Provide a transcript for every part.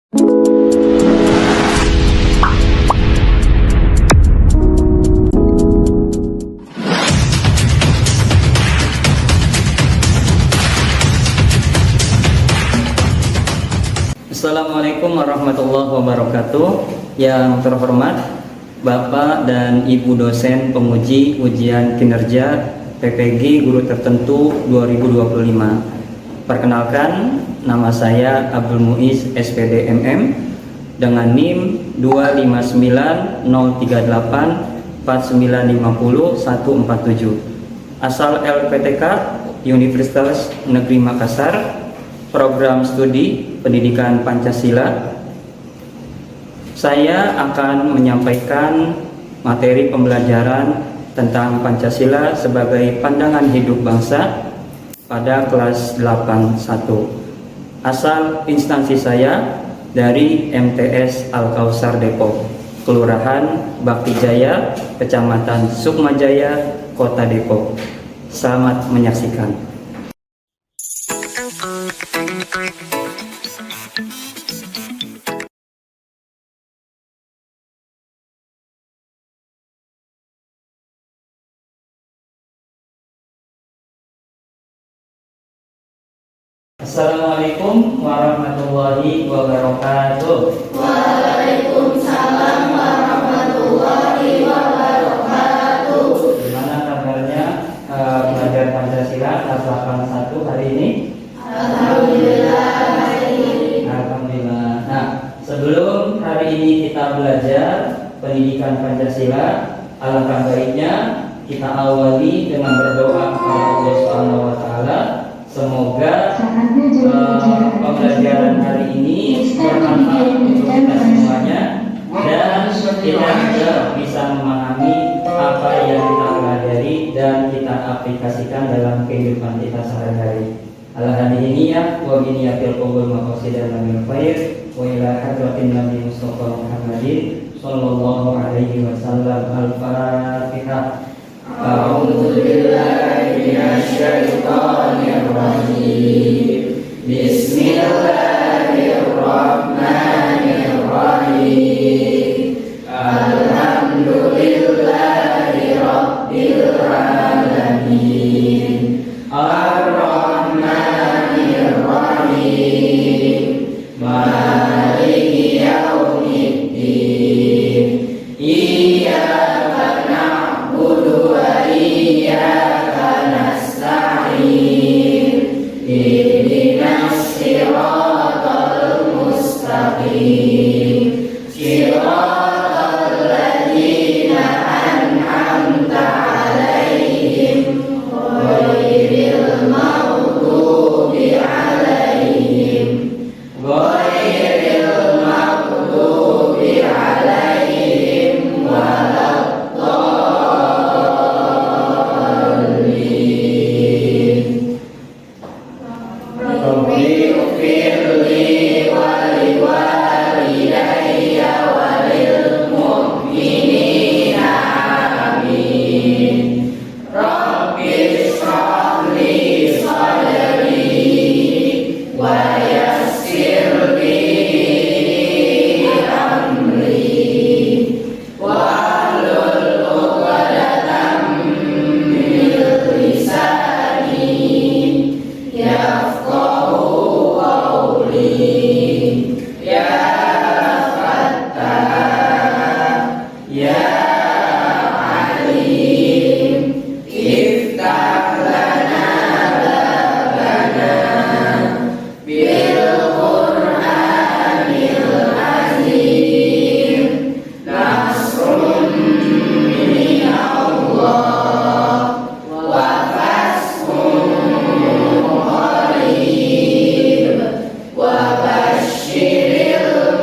Assalamualaikum warahmatullahi wabarakatuh. Yang terhormat Bapak dan Ibu dosen penguji ujian kinerja PPG guru tertentu 2025. Perkenalkan, nama saya Abdul Muiz SPD MM dengan NIM 2590384950147. Asal LPTK Universitas Negeri Makassar, program studi pendidikan Pancasila. Saya akan menyampaikan materi pembelajaran tentang Pancasila sebagai pandangan hidup bangsa pada kelas 81. Asal instansi saya dari MTS Al-Kausar Depok, Kelurahan Baktijaya, Kecamatan Sukmajaya, Kota Depok. Selamat menyaksikan. Assalamualaikum warahmatullahi wabarakatuh. Waalaikumsalam warahmatullahi wabarakatuh. Gimana kabarnya belajar Pancasila kelas 81 hari ini? Alhamdulillah baik. Alhamdulillah. Nah, sebelum hari ini kita belajar pendidikan Pancasila, alangkah baiknya kita awali dengan berdoa kepada Allah Subhanahu wa taala. Semoga pembelajaran hari ini bermanfaat untuk kita semuanya dan kita juga bisa memahami apa yang kita pelajari dan kita aplikasikan dalam kehidupan kita sehari-hari. Al-hadiniyah wa biniyatil qabul maqasidan lamil khair wa ila hadratin Nabi Mustafa Muhammadin sallallahu alaihi wasallam. Al-Fatihah. A'udzu billahi minasyaitonir rajim. Bismillahirrahmanirrahim. Alhamdulillahi rabbil alamin. Ar-Rahmanir Rahim. Maliki yaumiddin. Iyyaka na'budu wa iyyaka nasta'in. Ihdinas siratal mustaqim. Siratal ladzina an'amta 'alaihim ghairil maghdubi 'alaihim ghairil maghdubi 'alaihim waladdallin. Rabbi ighfirli wa liwalidayya wa lil mu'minina amin. Rabbi ishrah li sadri wa yassir li amri wahlul 'uqdatam min lisani yafqahu qawli. Ya Fattah, Ya Alim, iftah lana babana bil Qur'anil azim. Nasrun min Allah wa fathun qarib wa basyiril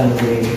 Silakan berdiri.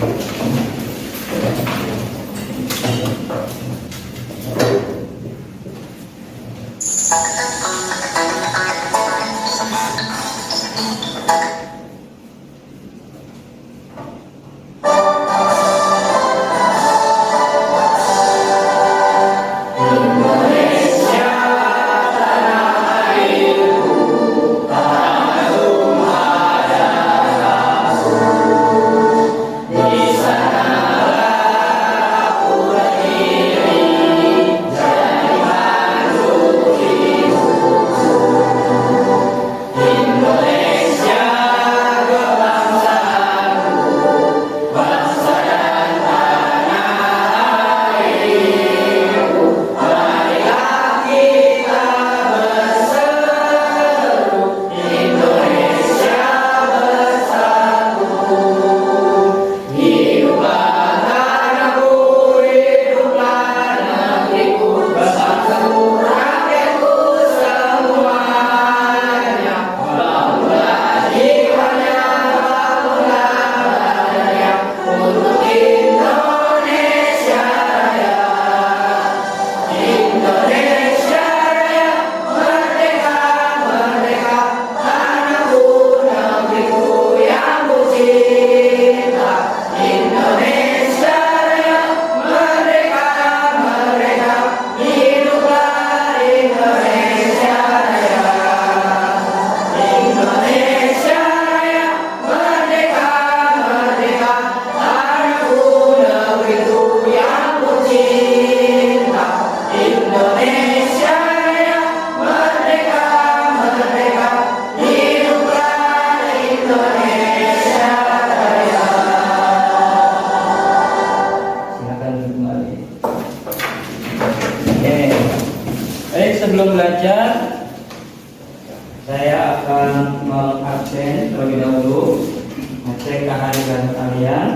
Sebelum belajar, saya akan mengabsen terlebih dahulu, ngecek kehadiran kalian.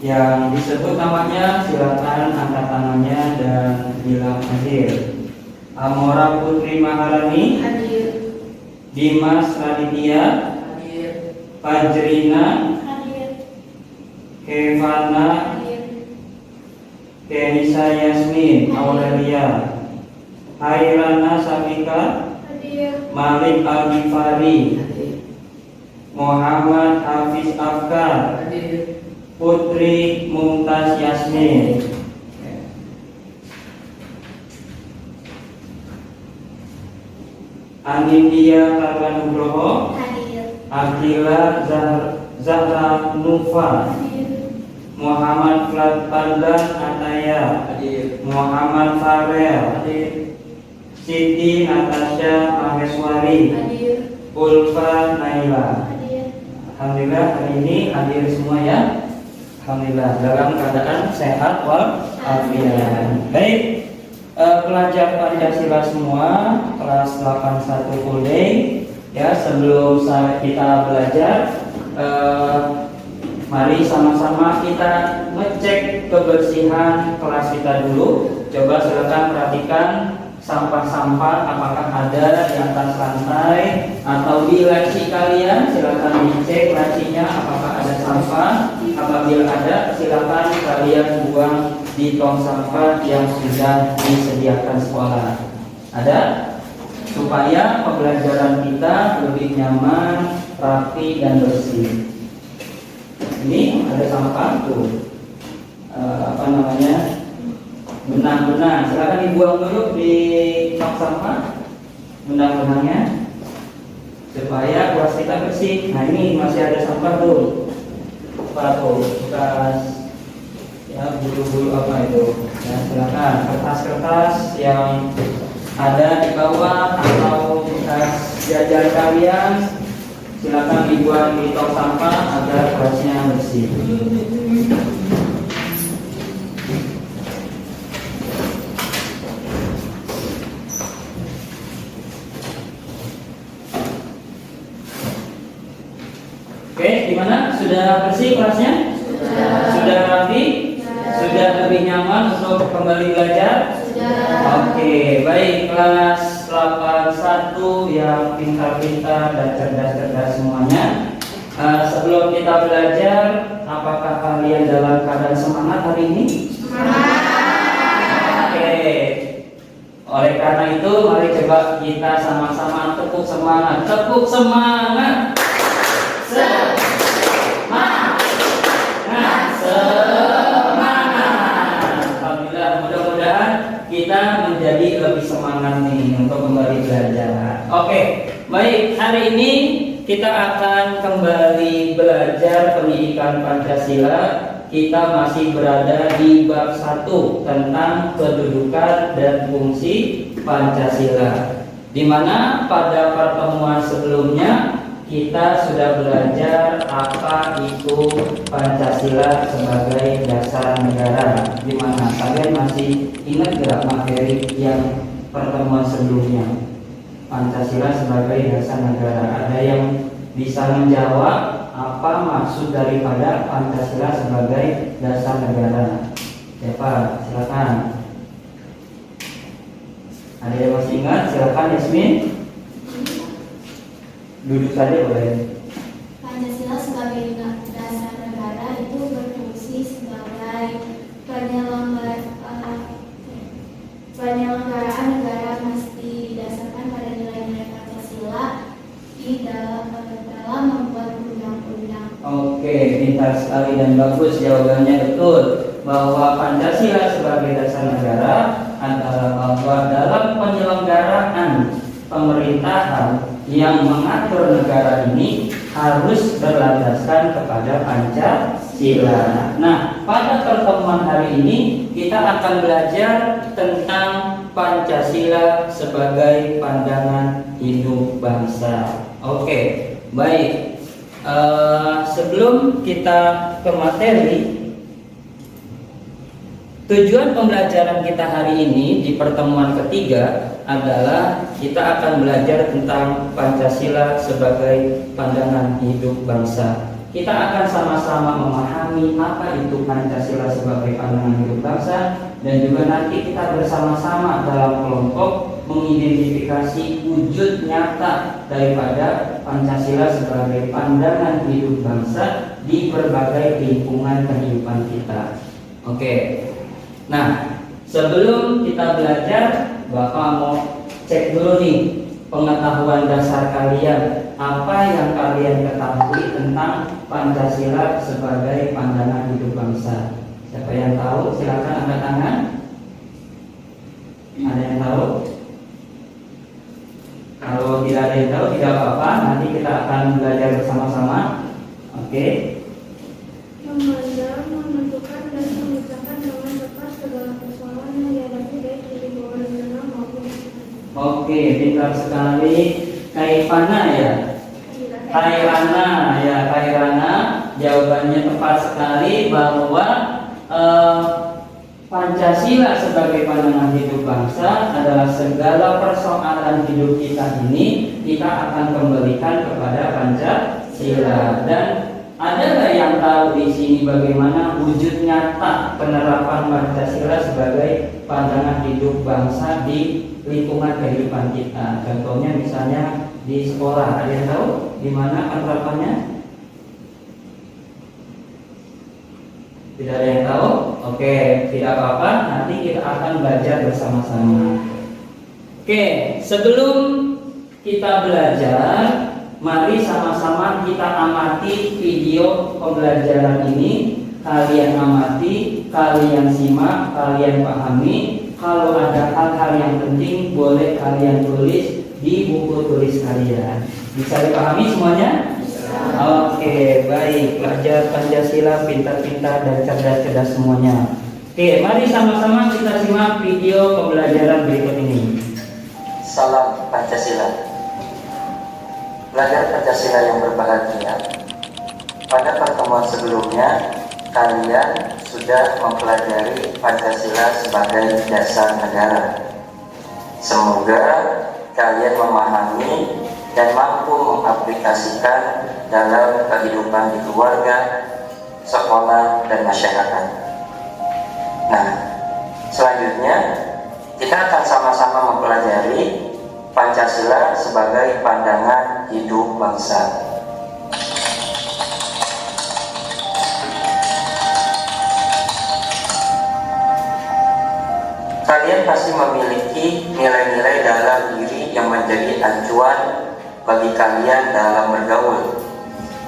Yang disebut namanya silakan angkat tangannya dan bilang hadir. Amora Putri Maharani, Hadir. Dimas Raditya, Hadir. Fajrina, Hadir. Kevana, Hadir. Kenisa Yasmin Aurelia, Hairana Safika, Hadir. Malik Al-Ghifari, Hadir. Muhammad Hafiz Afkar, Hadir. Putri Mumtaz Yasmin. Anindya Karwanugroho, Hadir. Abdillah Zahra Nufa, Hadir. Muhammad Fadlan Ataya, Hadir. Muhammad Farel, Siti Natasha Maheswari, Hadir. Ulfa Naila. Hadir. Alhamdulillah hari ini hadir semua ya. Alhamdulillah dalam keadaan sehat walafiat. Baik, pelajar Pancasila semua kelas 81 full day ya. Sebelum kita belajar, mari sama-sama kita ngecek kebersihan kelas kita dulu. Coba silakan perhatikan sampah-sampah apakah ada di atas lantai atau di laci kalian. Silakan dicek lacinya apakah ada sampah. Apabila ada, silakan kalian buang di tong sampah yang sudah disediakan sekolah. Ada? Supaya pembelajaran kita lebih nyaman, rapi dan bersih. Ini ada sampah tuh, benang-benang. Silakan dibuang dulu di tong sampah benang-benangnya supaya kelas kita bersih. Nah ini masih ada sampah tuh, bekas ya, bulu-bulu apa itu ya. Silakan kertas-kertas yang ada di bawah atau bekas jajan kalian silakan dibuang di tong sampah agar kelasnya bersih. Oke, gimana? Sudah bersih kelasnya? Sudah rapi? Sudah lebih nyaman untuk kembali belajar? Oke, baik, kelas 81 yang pintar-pintar dan cerdas-cerdas semuanya. Sebelum kita belajar, apakah kalian dalam keadaan semangat hari ini? Oke. Oleh karena itu, mari coba kita sama-sama tepuk semangat. Tepuk semangat. Semangat. Alhamdulillah, mudah-mudahan kita menjadi lebih semangat nih untuk kembali belajar. Oke, baik. Hari ini kita akan kembali belajar pendidikan Pancasila. Kita masih berada di bab 1 tentang kedudukan dan fungsi Pancasila, di mana pada pertemuan sebelumnya kita sudah belajar apa itu Pancasila sebagai dasar negara. Di mana kalian masih ingat gak materi yang pertemuan sebelumnya? Pancasila sebagai dasar negara. Ada yang bisa menjawab apa maksud daripada Pancasila sebagai dasar negara? Siapa? Silakan. Ada yang masih ingat? Silakan Yasmin. Duduk saja boleh. Pancasila sebagai dasar negara itu berfungsi sebagai penyelenggaraan negara mesti didasarkan pada nilai-nilai Pancasila di dalam membuat undang-undang. Oke, pintar sekali dan bagus jawabannya, betul bahwa Pancasila sebagai dasar negara adalah bahwa dalam penyelenggaraan pemerintahan yang mengatur negara ini harus berlandaskan kepada Pancasila. Nah, pada pertemuan hari ini kita akan belajar tentang Pancasila sebagai pandangan hidup bangsa. Oke, baik. Sebelum kita ke materi, tujuan pembelajaran kita hari ini di pertemuan ketiga adalah kita akan belajar tentang Pancasila sebagai pandangan hidup bangsa. Kita akan sama-sama memahami apa itu Pancasila sebagai pandangan hidup bangsa, dan juga nanti kita bersama-sama dalam kelompok mengidentifikasi wujud nyata daripada Pancasila sebagai pandangan hidup bangsa di berbagai lingkungan kehidupan kita. Oke. Nah, sebelum kita belajar, Bapak mau cek dulu nih pengetahuan dasar kalian. Apa yang kalian ketahui tentang Pancasila sebagai pandangan hidup bangsa? Siapa yang tahu? Silakan angkat tangan. Ada yang tahu? Kalau tidak ada yang tahu, tidak apa-apa. Nanti kita akan belajar bersama-sama. Oke. Memandang, menentukan, dan memecahkan dengan tepat segala persoalan yang dihadapi baik di lingkungan nasional maupun internasional. Oke, pintar sekali. Kaifana ya? Kairana ya, Kairana. Jawabannya tepat sekali bahwa Pancasila sebagai pandangan hidup bangsa adalah segala persoalan hidup kita ini kita akan kembalikan kepada Pancasila. Dan ada nggak yang tahu di sini bagaimana wujud nyata penerapan Pancasila sebagai pandangan hidup bangsa di lingkungan kehidupan kita? Contohnya misalnya di sekolah, ada yang tahu di mana penerapannya? Tidak ada yang tahu? Oke, tidak apa-apa. Nanti kita akan belajar bersama-sama. Oke, sebelum kita belajar, mari sama-sama kita amati video pembelajaran ini. Kalian amati, kalian simak, kalian pahami. Kalau ada hal-hal yang penting, boleh kalian tulis di buku tulis kalian. Bisa dipahami semuanya? Oke, baik. Pelajar Pancasila pintar-pintar dan cerdas-cerdas semuanya. Oke, mari sama-sama kita simak video pembelajaran berikut ini. Salam Pancasila. Pelajar Pancasila yang berbahagia, pada pertemuan sebelumnya kalian sudah mempelajari Pancasila sebagai dasar negara. Semoga kalian memahami dan mampu mengaplikasikan dalam kehidupan di keluarga, sekolah, dan masyarakat. Nah, selanjutnya kita akan sama-sama mempelajari Pancasila sebagai pandangan hidup bangsa. pasti memiliki nilai-nilai dalam diri yang menjadi acuan bagi kalian dalam bergaul,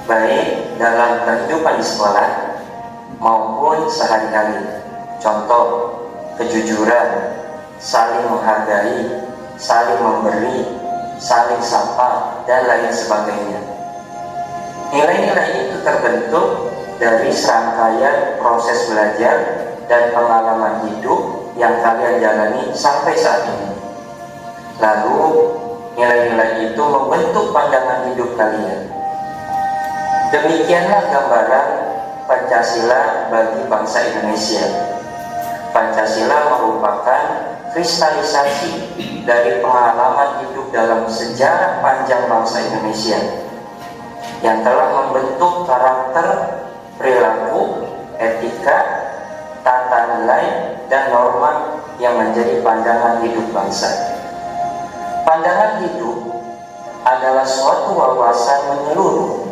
baik dalam kehidupan di sekolah maupun sehari-hari. Contoh, kejujuran, saling menghargai, saling memberi, saling sapa, dan lain sebagainya. Nilai-nilai itu terbentuk dari serangkaian proses belajar dan pengalaman hidup yang kalian jalani sampai saat ini. Lalu, nilai-nilai itu membentuk pandangan hidup kalian. Demikianlah gambaran Pancasila bagi bangsa Indonesia. Pancasila merupakan kristalisasi dari pengalaman hidup dalam sejarah panjang bangsa Indonesia yang telah membentuk karakter, perilaku, etika, tata nilai, dan norma yang menjadi pandangan hidup bangsa. Pandangan hidup adalah suatu wawasan menyeluruh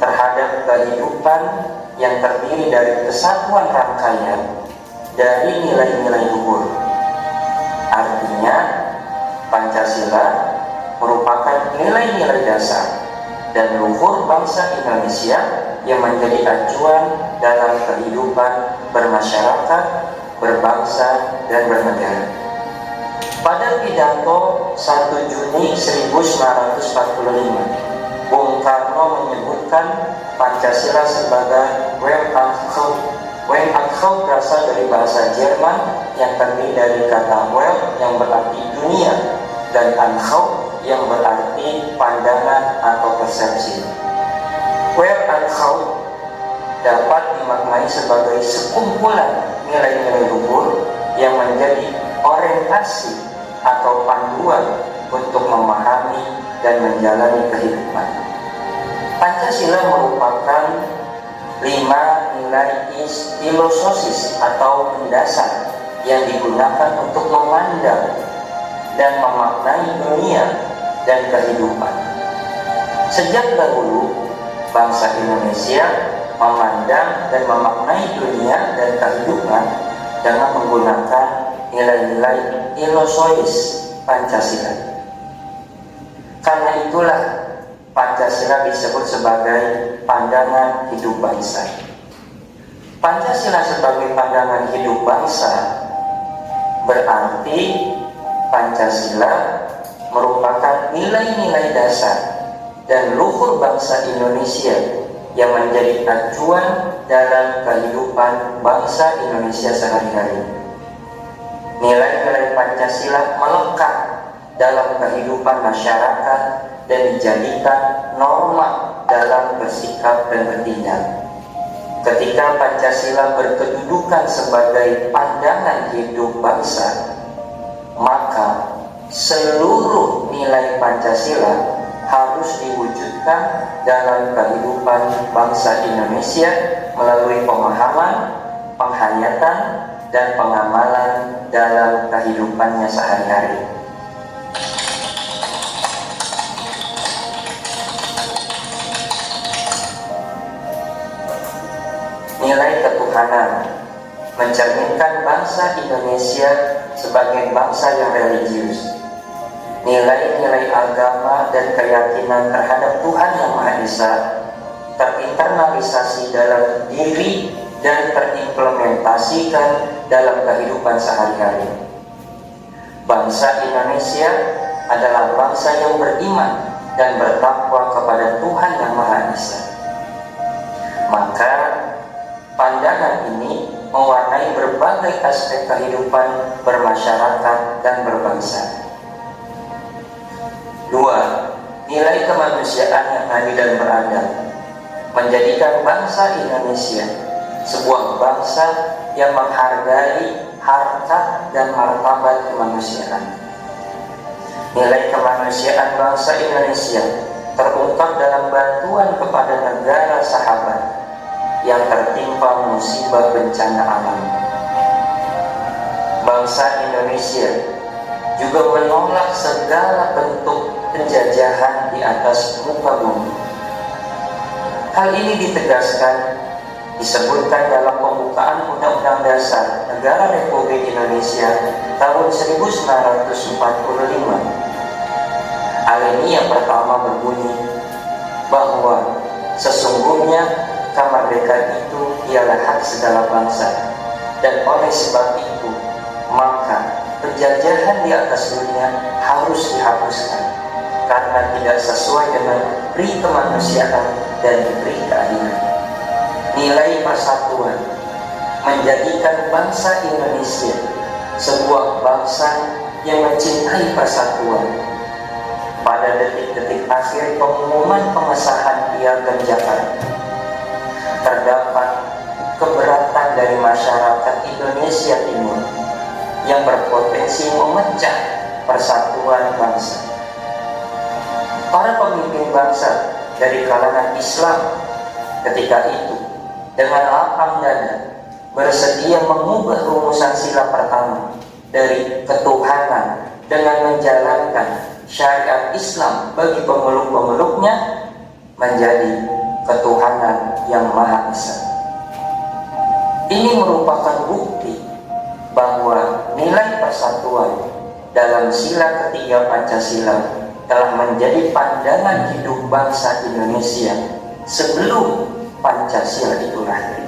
terhadap kehidupan yang terdiri dari kesatuan rangkaian dari nilai-nilai luhur. Artinya, Pancasila merupakan nilai-nilai dasar dan luhur bangsa Indonesia yang menjadi acuan dalam kehidupan bermasyarakat, berbangsa, dan bernegara. Pada pidato 1 Juni 1945, Bung Karno menyebutkan Pancasila sebagai Weltanschauung berasal dari bahasa Jerman yang terdiri dari kata Welt yang berarti dunia dan Anschauung yang berarti pandangan atau persepsi. Weltanschauung dapat dimaknai sebagai sekumpulan nilai-nilai luhur yang menjadi orientasi atau panduan untuk memahami dan menjalani kehidupan. Pancasila merupakan 5 nilai filososis atau mendasar yang digunakan untuk memandang dan memaknai dunia dan kehidupan. Sejak dahulu, bangsa Indonesia memandang dan memaknai dunia dan kehidupan dengan menggunakan nilai-nilai filosois Pancasila. Karena itulah Pancasila disebut sebagai pandangan hidup bangsa. Pancasila sebagai pandangan hidup bangsa berarti Pancasila merupakan nilai-nilai dasar dan luhur bangsa Indonesia yang menjadi acuan dalam kehidupan bangsa Indonesia sehari-hari. Nilai-nilai Pancasila melekat dalam kehidupan masyarakat dan dijadikan norma dalam bersikap dan bertindak. Ketika Pancasila berkedudukan sebagai pandangan hidup bangsa, maka seluruh nilai Pancasila harus diwujudkan dalam kehidupan bangsa Indonesia melalui pemahaman, penghayatan, dan pengamalan dalam kehidupannya sehari-hari. Nilai ketuhanan mencerminkan bangsa Indonesia sebagai bangsa yang religius. Nilai-nilai agama dan keyakinan terhadap Tuhan Yang Maha Esa terinternalisasi dalam diri dan terimplementasikan dalam kehidupan sehari-hari. Bangsa Indonesia adalah bangsa yang beriman dan bertakwa kepada Tuhan Yang Maha Esa. Maka pandangan ini mewarnai berbagai aspek kehidupan bermasyarakat dan berbangsa. 2. Nilai kemanusiaan yang adil dan beradab menjadikan bangsa Indonesia sebuah bangsa yang menghargai harkat dan martabat kemanusiaan. Nilai kemanusiaan bangsa Indonesia terungkap dalam bantuan kepada negara sahabat yang tertimpa musibah bencana alam. Bangsa Indonesia juga menolak segala bentuk penjajahan di atas muka bumi. Hal ini ditegaskan disebutkan dalam pembukaan Undang-Undang Dasar Negara Republik Indonesia tahun 1945. Alinea pertama berbunyi bahwa sesungguhnya kemerdekaan itu ialah hak segala bangsa, dan oleh sebab itu maka penjajahan di atas dunia harus dihapuskan karena tidak sesuai dengan pri kemanusiaan dan pri keadilan. Nilai persatuan menjadikan bangsa Indonesia sebuah bangsa yang mencintai persatuan. Pada detik-detik akhir pengumuman pengesahan Piagam Jakarta, terdapat keberatan dari masyarakat Indonesia Timur yang berpotensi memecah persatuan bangsa. Para pemimpin bangsa dari kalangan Islam ketika itu dengan lapang dada bersedia mengubah rumusan sila pertama dari ketuhanan dengan menjalankan syariat Islam bagi pemeluk-pemeluknya menjadi ketuhanan yang Maha Esa. Ini merupakan bukti bahwa nilai persatuan dalam sila ketiga Pancasila telah menjadi pandangan hidup bangsa Indonesia sebelum Pancasila itu lahir.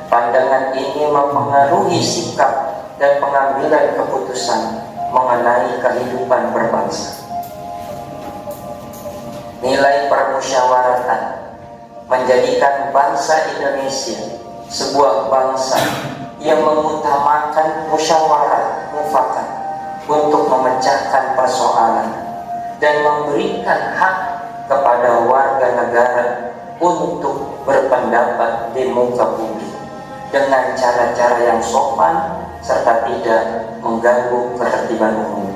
Pandangan ini mempengaruhi sikap dan pengambilan keputusan mengenai kehidupan berbangsa. Nilai permusyawaratan menjadikan bangsa Indonesia sebuah bangsa yang mengutamakan musyawarah mufakat untuk memecahkan persoalan dan memberikan hak kepada warga negara untuk berpendapat di muka publik dengan cara-cara yang sopan serta tidak mengganggu ketertiban umum.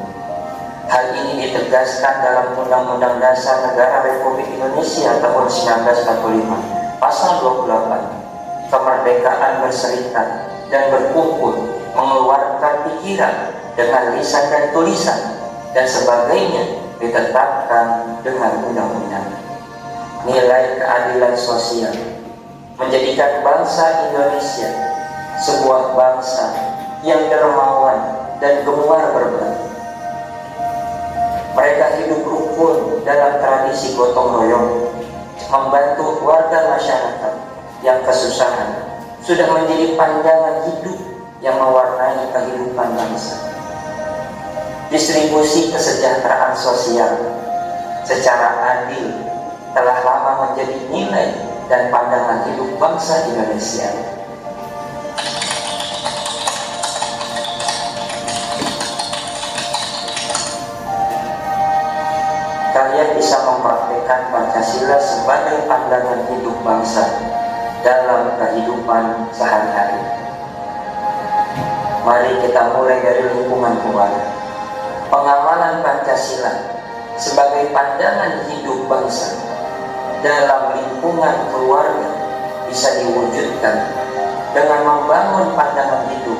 Hal ini ditegaskan dalam Undang-Undang Dasar Negara Republik Indonesia tahun 1945 pasal 28, kemerdekaan berserikat dan berkumpul, mengeluarkan pikiran dengan lisan dan tulisan dan sebagainya ditetapkan dengan undang-undang. Nilai keadilan sosial menjadikan bangsa Indonesia sebuah bangsa yang dermawan dan gemar berbagi. Mereka hidup rukun dalam tradisi gotong royong, membantu warga masyarakat yang kesusahan sudah menjadi pandangan hidup yang mewarnai kehidupan bangsa. Distribusi kesejahteraan sosial secara adil telah lama menjadi nilai dan pandangan hidup bangsa Indonesia. Kalian bisa mempraktikkan Pancasila sebagai pandangan hidup bangsa dalam kehidupan sehari-hari. Mari kita mulai dari lingkungan keluarga. Pengamalan Pancasila sebagai pandangan hidup bangsa dalam lingkungan keluarga bisa diwujudkan dengan membangun pandangan hidup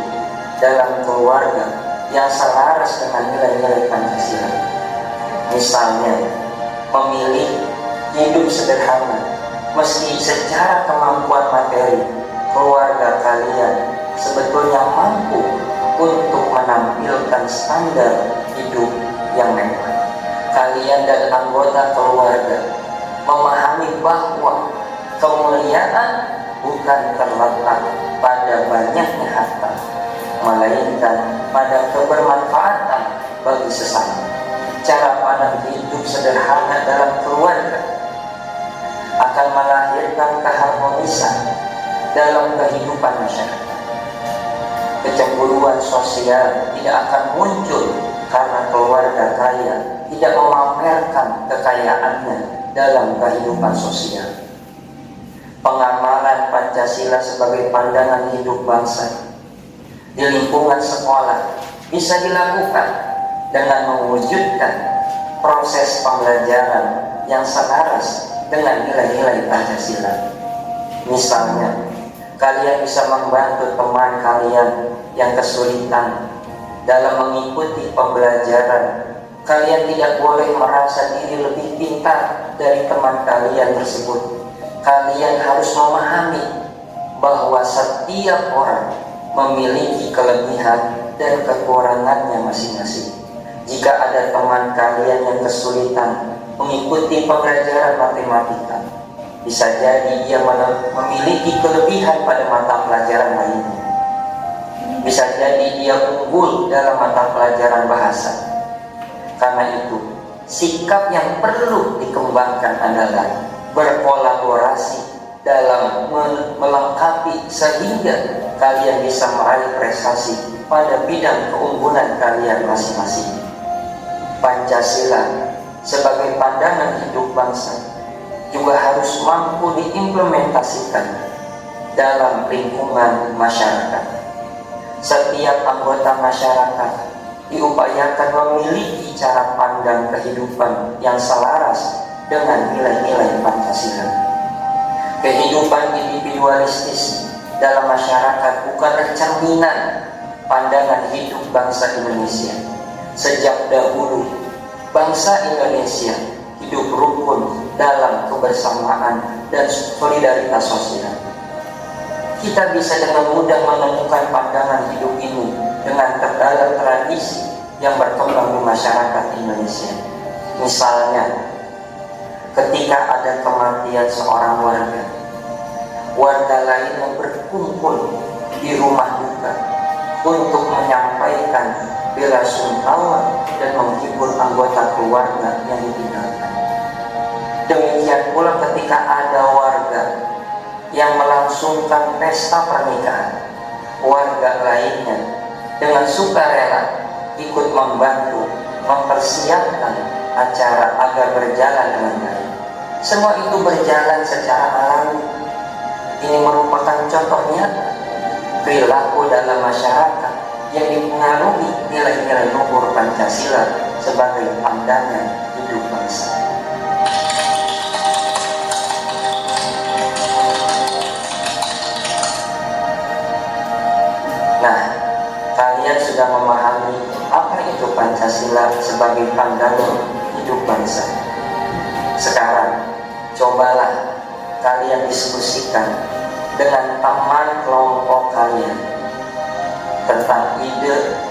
dalam keluarga yang selaras dengan nilai-nilai Pancasila. Misalnya, memilih hidup sederhana meski secara kemampuan materi keluarga kalian sebetulnya mampu untuk menampilkan standar hidup yang mewah. Kalian dan anggota keluarga memahami bahwa kemuliaan bukan terletak pada banyaknya harta, melainkan pada kebermanfaatan bagi sesama. Cara pandang hidup sederhana dalam keluarga akan melahirkan keharmonisan dalam kehidupan masyarakat. Kecemburuan sosial tidak akan muncul karena keluarga kaya tidak memamerkan kekayaannya dalam kehidupan sosial. Pengamalan Pancasila sebagai pandangan hidup bangsa di lingkungan sekolah bisa dilakukan dengan mewujudkan proses pembelajaran yang selaras dengan nilai-nilai Pancasila. Misalnya, kalian bisa membantu teman kalian yang kesulitan dalam mengikuti pembelajaran. Kalian tidak boleh merasa diri lebih pintar dari teman kalian tersebut. kalian harus memahami bahwa setiap orang memiliki kelebihan dan kekurangannya masing-masing. Jika ada teman kalian yang kesulitan mengikuti pembelajaran matematika, bisa jadi dia memiliki kelebihan pada mata pelajaran lainnya. Bisa jadi dia unggul dalam mata pelajaran bahasa. Karena itu, sikap yang perlu dikembangkan adalah berkolaborasi dalam melengkapi sehingga kalian bisa meraih prestasi pada bidang keunggulan kalian masing-masing. Pancasila sebagai pandangan hidup bangsa juga harus mampu diimplementasikan dalam lingkungan masyarakat. Setiap anggota masyarakat diupayakan memiliki cara pandang kehidupan yang selaras dengan nilai-nilai Pancasila. Kehidupan individualistis dalam masyarakat bukanlah cerminan pandangan hidup bangsa Indonesia. Sejak dahulu, bangsa Indonesia hidup rukun dalam kebersamaan dan solidaritas sosial. Kita bisa dengan mudah menemukan pandangan hidup ini dengan terdalam tradisi yang berkembang di masyarakat Indonesia. Misalnya, ketika ada kematian seorang warga lain yang berkumpul di rumah duka untuk menyampaikan bela sungkawa dan menghibur anggota keluarga yang ditinggalkan. Demikian pula ketika ada warga yang melangsungkan pesta pernikahan, warga lainnya dengan sukarela ikut membantu mempersiapkan acara agar berjalan dengan baik. Semua itu berjalan secara alami. Ini merupakan contohnya perilaku dalam masyarakat yang dipengaruhi nilai-nilai luhur Pancasila sebagai pandangan hidup bangsa. Nah, kalian sudah memahami apa itu Pancasila sebagai pandangan hidup bangsa. Sekarang, cobalah kalian diskusikan dengan teman kelompok kalian tentang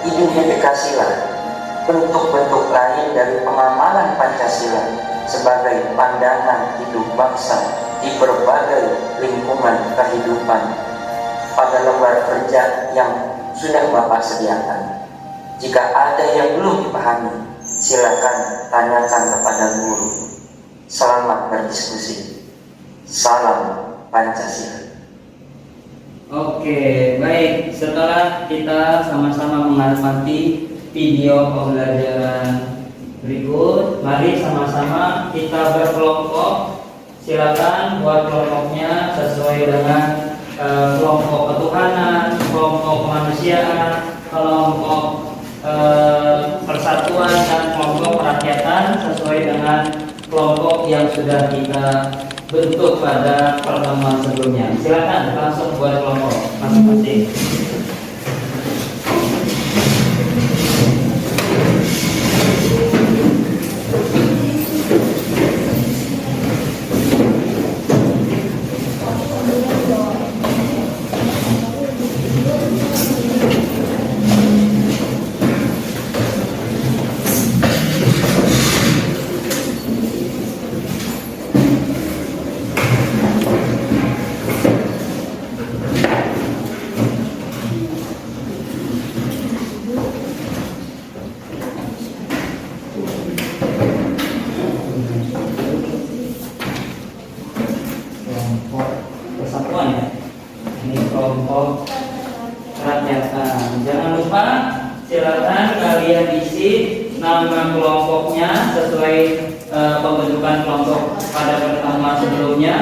identifikasilah bentuk-bentuk lain dari pengamalan Pancasila sebagai pandangan hidup bangsa di berbagai lingkungan kehidupan pada lembar kerja yang sudah Bapak sediakan. Jika ada yang belum dipahami, silakan tanyakan kepada guru. Selamat berdiskusi. Salam Pancasila. Oke, baik. Setelah kita sama-sama mengamati video pembelajaran berikut, mari sama-sama kita berkelompok. Silakan buat kelompoknya sesuai dengan kelompok ketuhanan, kelompok kemanusiaan, kelompok persatuan, dan kelompok kerakyatan sesuai dengan kelompok yang sudah kita bentuk pada pertemuan sebelumnya. Silakan langsung buat kelompok masing-masing. Persatuan ya. Ini kelompok kerakyatan. Jangan lupa silakan kalian isi nama kelompoknya sesuai pembentukan kelompok pada pertemuan sebelumnya.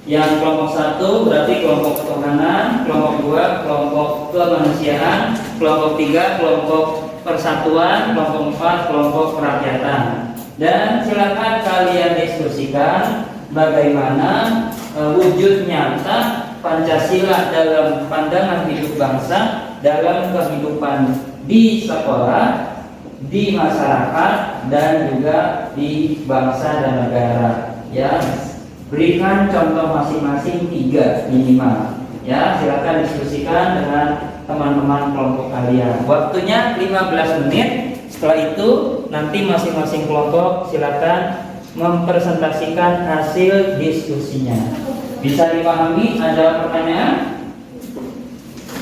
Yang kelompok 1 berarti kelompok ketuhanan, kelompok 2 kelompok kemanusiaan, kelompok 3 kelompok persatuan, kelompok 4 kelompok kerakyatan. Dan silakan kalian diskusikan bagaimana wujud nyata Pancasila dalam pandangan hidup bangsa, dalam kehidupan di sekolah, di masyarakat, dan juga di bangsa dan negara. Ya, Berikan contoh masing-masing 3 minimal. Ya, silakan diskusikan dengan teman-teman kelompok kalian. Waktunya 15 menit. Setelah itu nanti masing-masing kelompok silakan mempresentasikan hasil diskusinya. Bisa dipahami? Ada pertanyaan?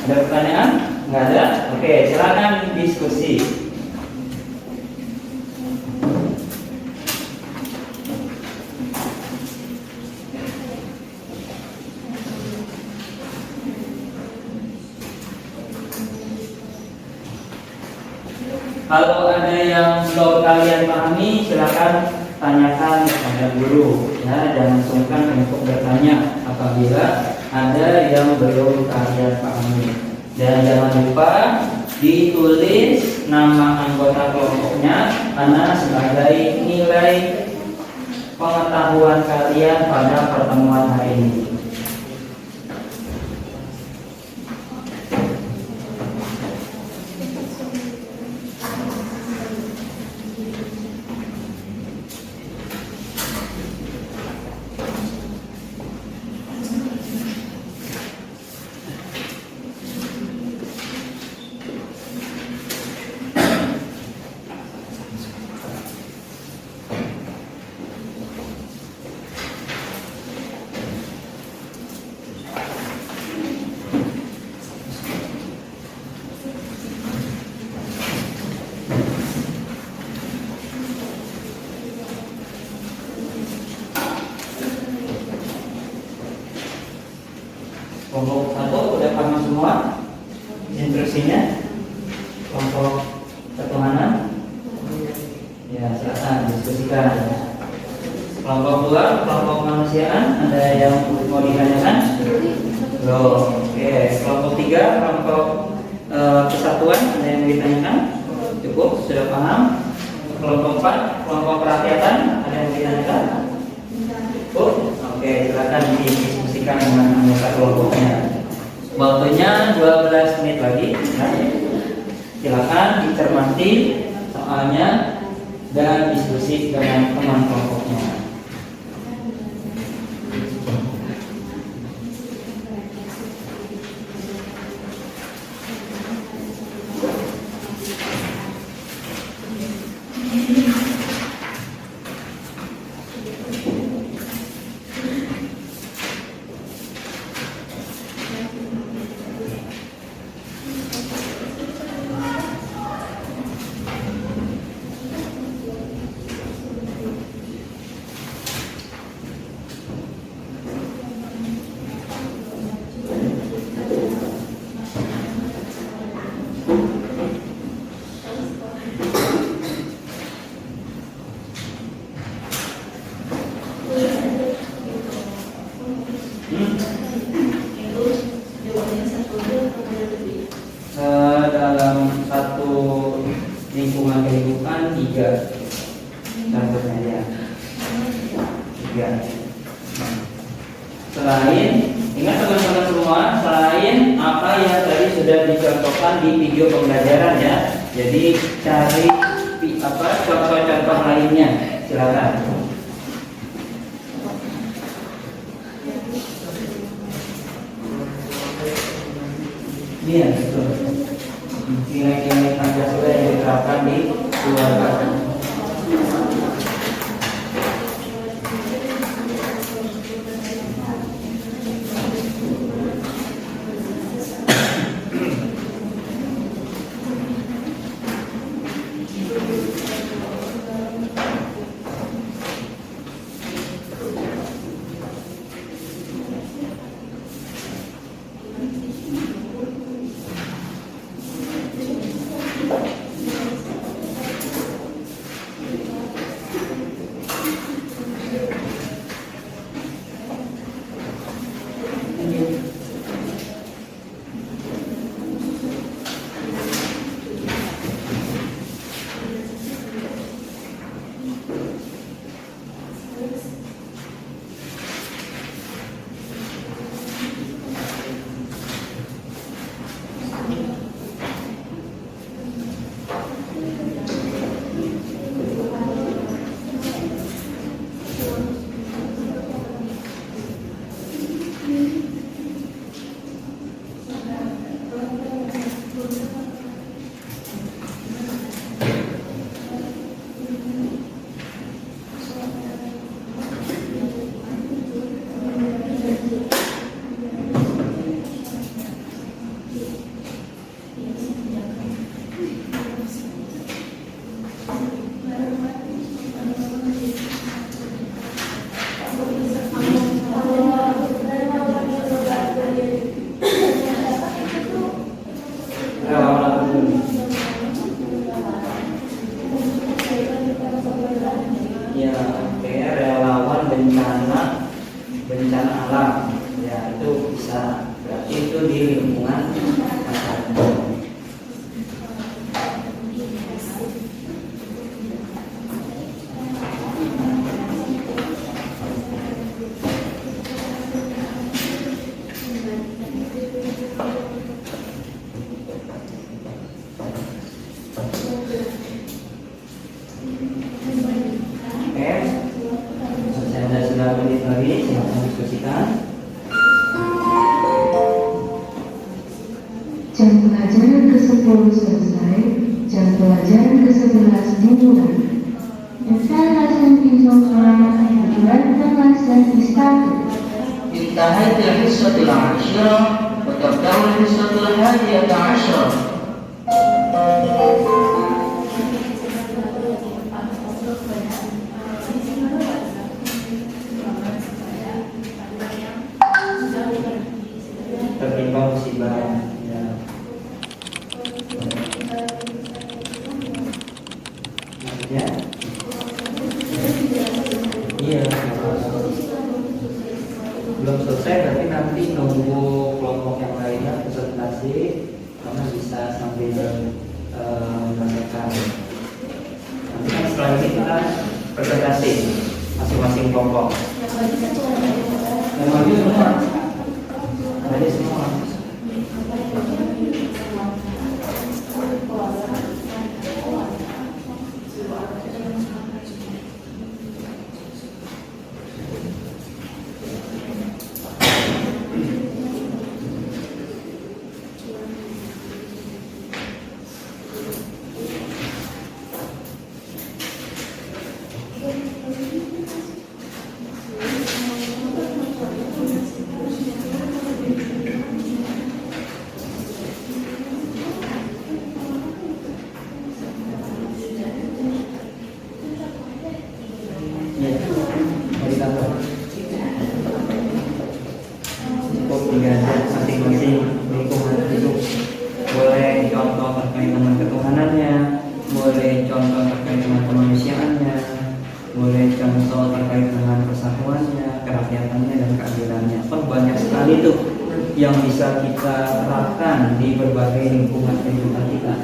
Ada pertanyaan? Nggak ada? Oke, silakan diskusi. Kalau ada yang belum kalian pahami, silakan tanyakan kepada guru. Ya, jangan sungkan untuk bertanya apabila ada yang belum kalian pahami. Dan jangan lupa ditulis nama anggota kelompoknya, karena sebagai nilai pengetahuan kalian pada pertemuan hari ini. Kelompok 1 udah paham semua instruksinya? Kelompok ketuhanan? Ya, silakan diskusikan. Kelompok 2, kelompok kemanusiaan, ada yang mau ditanyakan? Loh, oke. Kelompok 3, kelompok kesatuan, ada yang ditanyakan? Cukup, sudah paham? Kelompok 4, kelompok kerakyatan, ada yang ditanyakan? Cukup? Oke, silakan didiskusikan dengan anggota kelompoknya. Waktunya 12 menit lagi. Nah, silakan dicermati soalnya dan diskusi dengan teman kelompoknya. Dalam satu lingkungan kehidupan 3 contohnya ya. 3. Selain, ingat teman-teman semua, selain apa yang tadi sudah dicontohkan di video pembelajaran ya. Jadi cari contoh-contoh lainnya, silakan. Iya, betul. Nilai-nilai Pancasila yang diterapkan di keluarga. Ya, oke, relawan bencana alam. Ya, itu bisa, berarti itu di lingkungan masyarakat. Oke, saya ada 9 menit lagi, silakan diskusikan. Jam pelajaran ke-10 selesai, jam pelajaran ke-11 dimulai. Entah lesson insomnia, dan lesson istirahat. انتهت الحصة العاشرة وتبدأ الحصة 11. Tertimpa musibah. Ya. Maksudnya? Iya. Belum selesai, berarti nanti nunggu kelompok yang lainnya presentasi, karena bisa sambil menyelesaikan. Nanti kan setelah ini kita presentasi masing-masing kelompok. Yang maju semua. Ada semua. Ya, dari kantor. Cukup digajar masing-masing lingkungan itu. Boleh contoh terkait dengan ketuhanannya, boleh contoh terkait dengan kemanusiaannya, boleh contoh terkait dengan persatuannya, kerakyatannya, dan keadilannya. Banyak sekali tuh yang bisa kita terapkan di berbagai lingkungan kehidupan kita.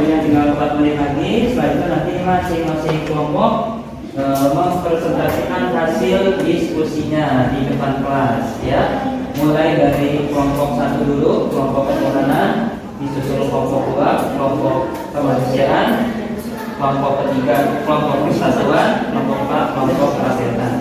waktunya tinggal 4 menit lagi. Setelah itu nanti masing-masing kelompok mempresentasikan hasil diskusinya di depan kelas, ya. Mulai dari kelompok 1 dulu, kelompok ketuhanan, disusul kelompok 2, kelompok kemanusiaan, kelompok ketiga, kelompok persatuan, kelompok 4, kelompok kerakyatan.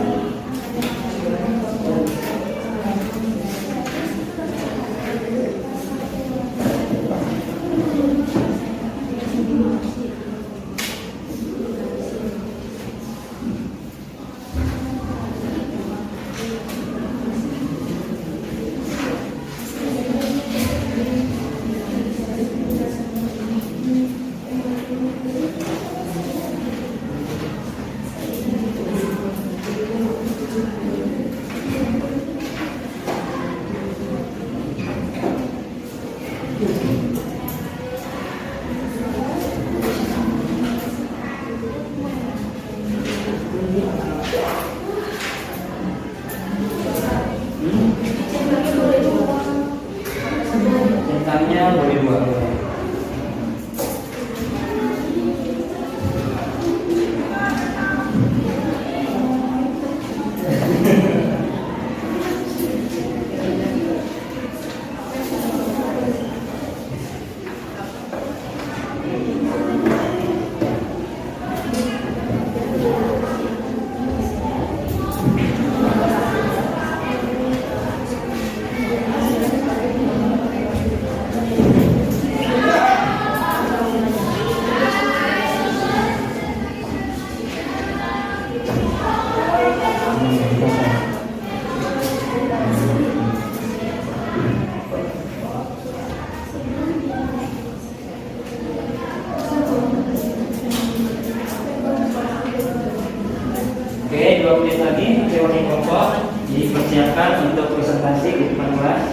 Centangnya boleh 2. Oke, 2 menit lagi teori kelompok dipersiapkan untuk presentasi di depan kelas.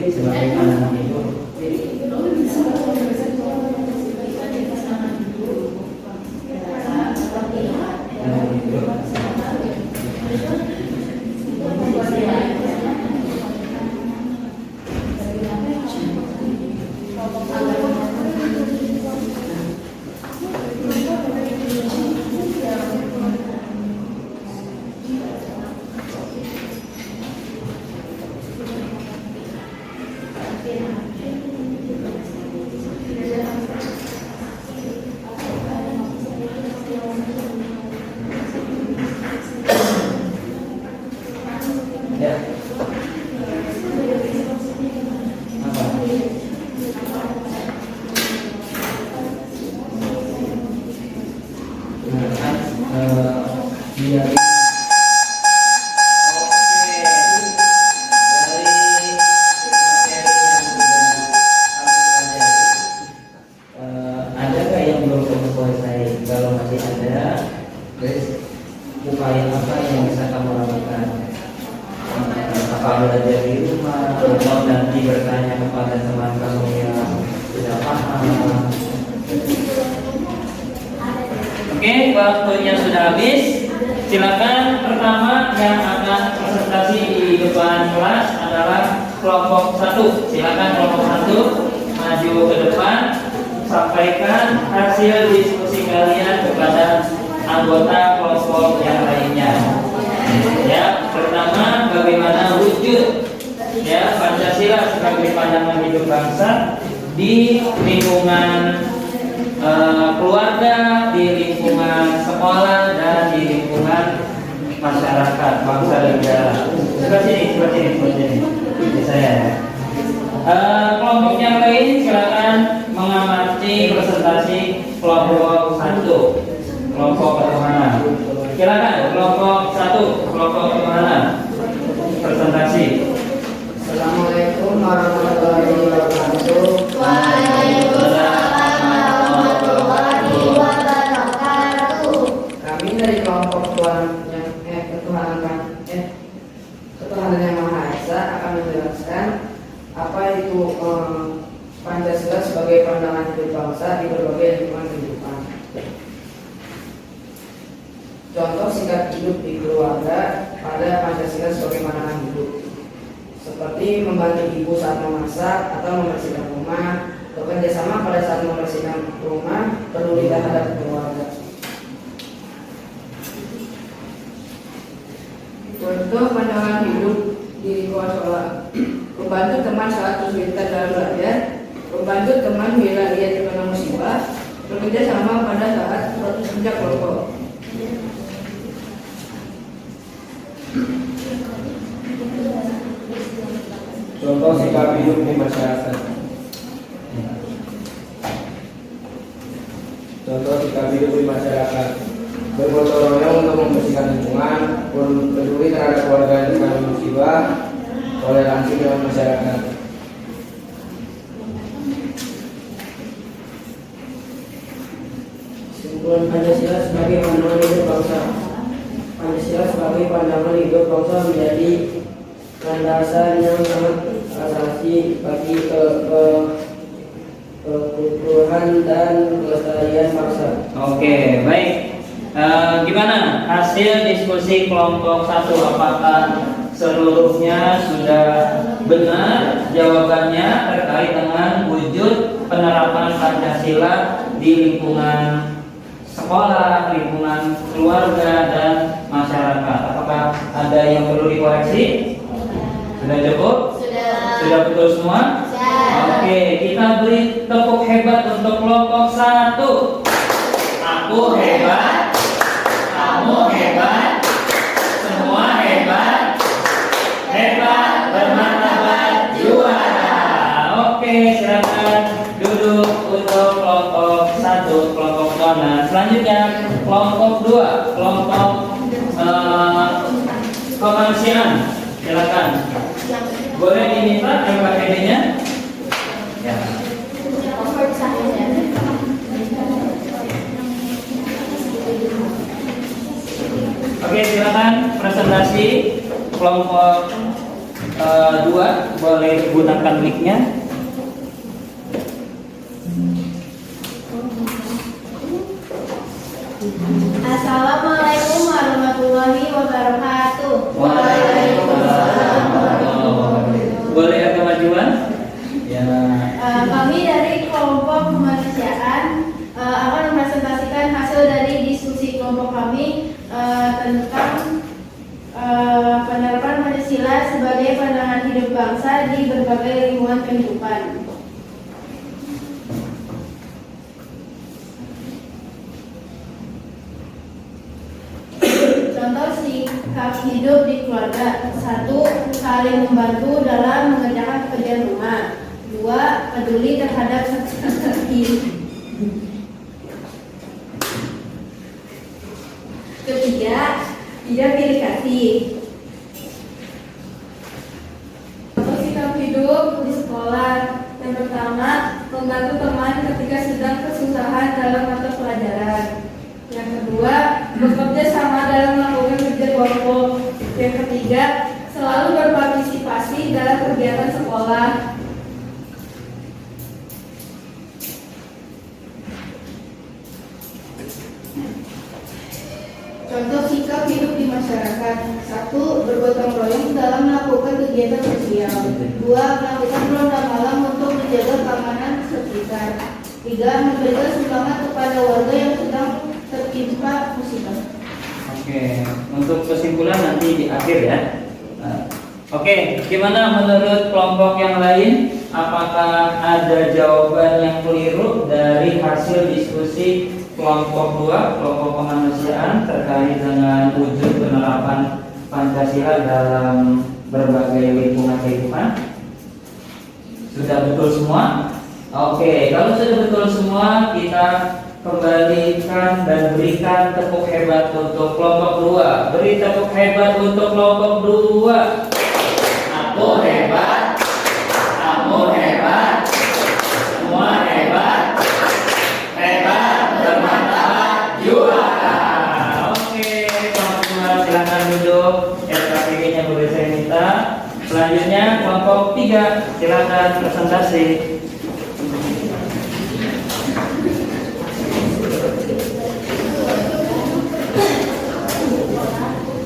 Sebagai anak itu ya. Iya. Ada nggak yang belum kamu selesai? Kalau masih ada, guys, upaya apa yang bisa kamu lakukan? Apa belajar di rumah atau nanti bertanya kepada teman kamu yang sudah paham? Oke, waktunya sudah habis. Silakan pertama yang akan presentasi di depan kelas adalah kelompok 1. Silakan kelompok 1 maju ke depan, sampaikan hasil diskusi kalian kepada anggota kelompok yang lainnya. Ya, pertama bagaimana wujud ya Pancasila sebagai pandangan hidup bangsa di lingkungan keluarga, di lingkungan sekolah, dan di lingkungan masyarakat bangsa dan negara. Seperti ini. Ini saya. Kelompok yang lain silakan mengamati presentasi kelompok 1, kelompok pertemanan. Silakan kelompok 1, kelompok pertemanan. Presentasi. Assalamualaikum warahmatullahi wabarakatuh. Waalaikumsalam warahmatullahi wabarakatuh. Kami dari kelompok Ketuhanan Yang Maha Esa akan menjelaskan apa itu Pancasila sebagai pandangan hidup bangsa di berbagai lingkungan kehidupan. Contoh singkat hidup di keluarga pada Pancasila sebagai pandangan hidup, seperti membantu ibu saat memasak atau membersihkan rumah, bekerja sama pada saat membersihkan rumah, peduli terhadap keluarga. Contoh pandangan hidup di lingkungan sekolah: membantu teman saat kesulitan dalam belajar, membantu teman bila ia terkena musibah, bekerja sama pada saat proses kerja kelompok. Contoh sikap hidup di masyarakat. Contoh sikap hidup di masyarakat: bergotong royong untuk membersihkan lingkungan, peduli terhadap keluarga yang terkena musibah, toleransi dalam masyarakat. Kesimpulan Pancasila sebagai pandangan hidup bangsa. Pancasila sebagai pandangan hidup bangsa menjadi landasan yang sangat asasi bagi keutuhan dan kelestarian bangsa. Oke, baik. Gimana hasil diskusi kelompok 1? Apakah seluruhnya sudah benar jawabannya terkait dengan wujud penerapan Pancasila di lingkungan sekolah, lingkungan keluarga, dan masyarakat? Apakah ada yang perlu dikoreksi? Sudah cukup? Sudah betul semua? Oke, kita beri tepuk hebat untuk kelompok 1. Aku hebat, kamu hebat, semua hebat, hebat bermartabat juara. Oke, silakan duduk untuk kelompok 1, kelompok zona. Selanjutnya kelompok 2, kelompok kemanusiaan. Silakan. Boleh diminta MKPD-nya? Ya. Oke, silakan presentasi kelompok 2, boleh gunakan mic-nya. Assalamualaikum warahmatullahi wabarakatuh. Waalaikumsalam. Boleh ada kemajuan? Ya. Kami dari kelompok kemanusiaan akan mempresentasikan hasil dari diskusi kelompok kami tentang penerapan Pancasila sebagai pandangan hidup bangsa di berbagai lingkungan kehidupan. Contoh sikap hidup di keluarga: 1. Saling membantu dalam mengerjakan pekerjaan rumah. 2. Peduli terhadap sesama. Ketiga, tidak pilih kasih. Contoh sikap hidup di sekolah: yang pertama, membantu teman ketika sedang kesusahan dalam mata pelajaran. Yang kedua, bekerja sama dalam melakukan kerja kelompok. Yang ketiga, selalu berpartisipasi dalam kegiatan sekolah. Contoh sikap hidup di masyarakat: 1. Bergotong royong dalam melakukan kegiatan sosial. 2. Melakukan ronda malam untuk menjaga keamanan sekitar. 3. Memberikan sumbangan kepada warga yang sedang tertimpa musibah. Oke, untuk kesimpulan nanti di akhir ya. Oke, gimana menurut kelompok yang lain? Apakah ada jawaban yang keliru dari hasil diskusi kelompok 2, kelompok kemanusiaan terkait dengan wujud penerapan Pancasila dalam berbagai lingkungan kehidupan? Sudah betul semua? Oke, kalau sudah betul semua, kita kembalikan dan berikan tepuk hebat untuk kelompok 2. Beri tepuk hebat untuk kelompok 2. Aku hebat, kamu hebat, semua hebat, hebat bermartabat juara. Oke, kelompok 2 silakan duduk. SKPG-nya boleh saya minta. Selanjutnya kelompok 3 silakan presentasi.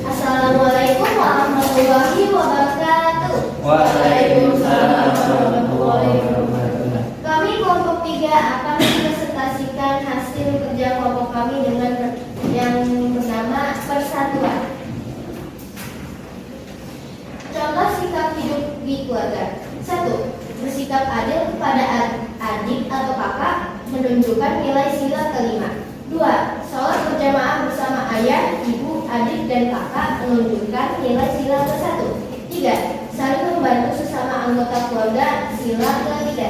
Assalamualaikum warahmatullahi wabarakatuh. Waalaikumsalam warahmatullahi wabarakatuh. Kami kelompok 3 akan mempresentasikan hasil kerja kelompok kami dengan yang bernama persatuan. Contoh sikap hidup di keluarga. 1. Bersikap adil kepada adik atau kakak, menunjukkan nilai sila kelima. 2. Sholat berjamaah bersama ayah, ibu, adik, dan kakak, menunjukkan nilai sila ke-1. 3. Saling membantu sesama anggota keluarga, sila ke-3.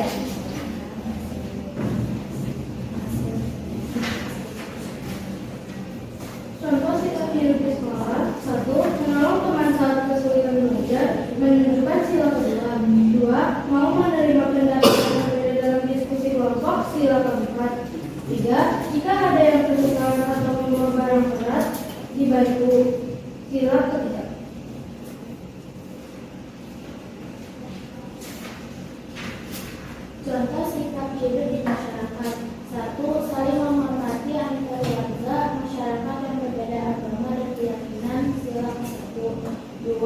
Contoh sikap hidup di sekolah. 1. Menolong teman saat kesulitan belajar, menunjukkan sila ke-2. 2. Mau menerima pendapat yang berbeda dalam diskusi kelompok, sila ke-4. 3. Jika ada yang kesulitan atau membawa barang berat, dibantu, sila ke-3. Contoh sikap hidup di masyarakat. 1. Saling menghormati anggota keluarga, masyarakat yang berbeda agama dan keyakinan, sila ke-1. 2.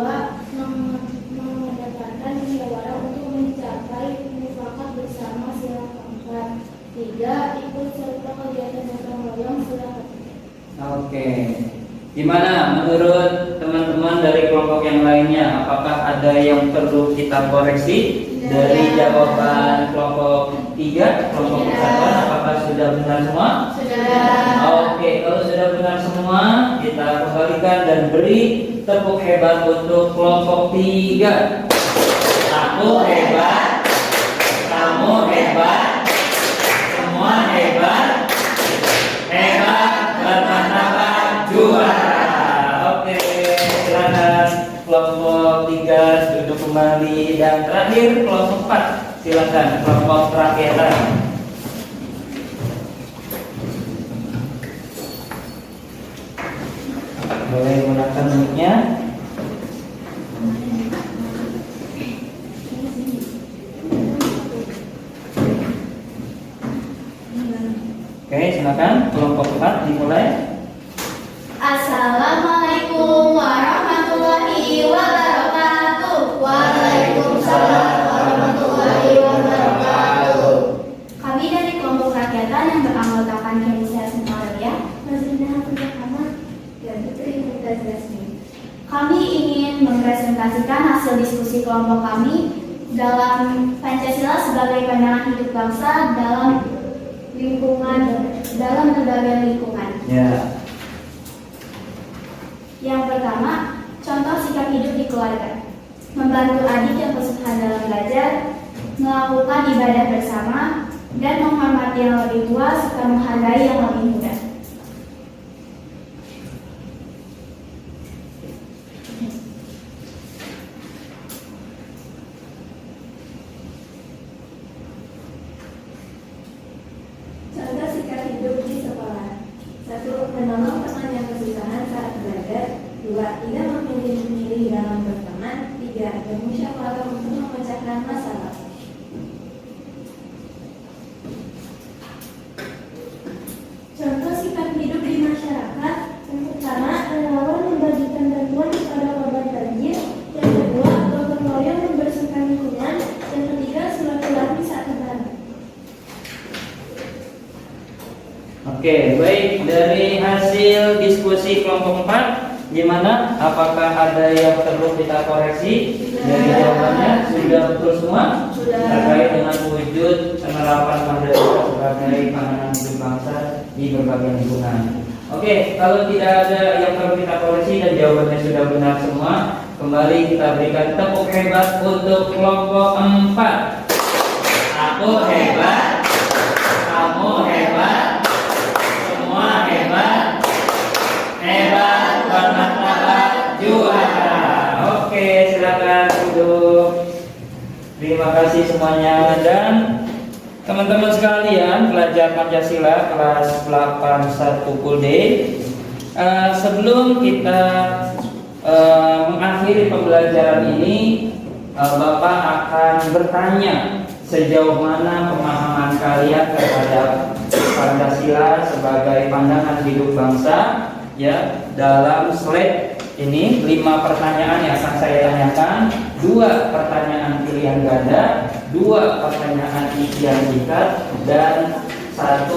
Mengedepankan musyawarah untuk mencapai mufakat bersama, sila ke-4. 3. Ikut serta kegiatan gotong royong, sila ke-3. Oke, gimana menurut teman-teman dari kelompok yang lainnya? Apakah ada yang perlu kita koreksi dari jawaban kelompok 3, kelompok persatuan? Apakah sudah benar semua? Sudah. Oke, kalau sudah benar semua, kita kembalikan dan beri tepuk hebat untuk kelompok 3. Aku hebat, kamu hebat, semua hebat, hebat bermartabat juara. Oke, silakan kelompok 3 duduk kembali, dan terakhir kelompok 4 silakan kelompok rakyatan. Boleh gunakan mic-nya. Oke, silakan kelompok 4 dimulai. Assalamualaikum warahmatullahi wabarakatuh. Waalaikumsalam warahmatullahi wabarakatuh. Kami dari kelompok rakyatan yang beranggotakan Kenisha Semaria, Mazinah Pujahama, dan Putri Mutazasmi. Kami ingin mempresentasikan hasil diskusi kelompok kami dalam Pancasila sebagai pandangan hidup bangsa dalam berbagai lingkungan. Ya. Yang pertama, contoh sikap hidup di keluarga. Membantu adik yang kesusahan dalam belajar, melakukan ibadah bersama, dan menghormati yang lebih tua serta menghargai yang lebih muda. Contoh sikap hidup di sekolah. 1. Menolong teman yang kesusahan saat belajar. 2. Tidak memilih-milih dalam berteman. 3. Bermusyawarah untuk memecahkan masalah. Contoh sikap hidup di masyarakat. Yang pertama, relawan membagikan bantuan kepada korban banjir. Yang kedua, gotong royong membersihkan lingkungan. Yang ketiga, silaturahmi saat lebaran. Oke, baik, dari hasil diskusi kelompok 4 gimana? Apakah ada yang perlu kita koreksi? Dari jawabannya sudah betul semua? Terkait dengan wujud penerapan Pancasila sebagai pandangan hidup bangsa di berbagai lingkungan. Oke, kalau tidak ada yang perlu kita koreksi dan jawabannya sudah benar semua, kembali kita berikan tepuk hebat untuk kelompok 4. Aku hebat, kamu hebat, semua hebat, hebat bermartabat juara. Oke, silakan duduk. Terima kasih semuanya. Dan teman-teman sekalian, pelajar Pancasila kelas 81 full day, sebelum kita mengakhiri pembelajaran ini, Bapak akan bertanya sejauh mana pemahaman kalian terhadap Pancasila sebagai pandangan hidup bangsa, ya. Dalam slide ini 5 pertanyaan yang akan saya tanyakan, 2 pertanyaan pilihan ganda, 2 pertanyaan isian singkat, dan 1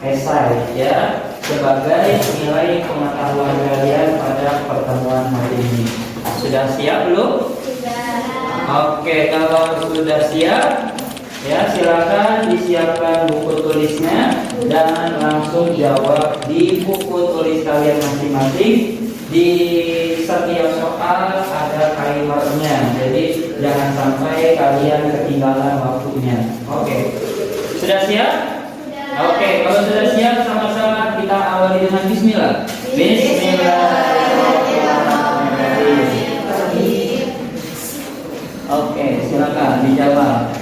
esai, ya, sebagai nilai pengetahuan kalian pada pertemuan hari ini. Sudah siap belum? Oke, kalau sudah siap, ya silakan disiapkan buku tulisnya dan langsung jawab di buku tulis kalian masing-masing. Di setiap soal ada timernya, jadi jangan sampai kalian ketinggalan waktunya. Oke, sudah siap? Oke, kalau sudah siap, sama-sama kita awali dengan Bismillah. Bismillahirrahmanirrahim. Oke, silakan dijawab.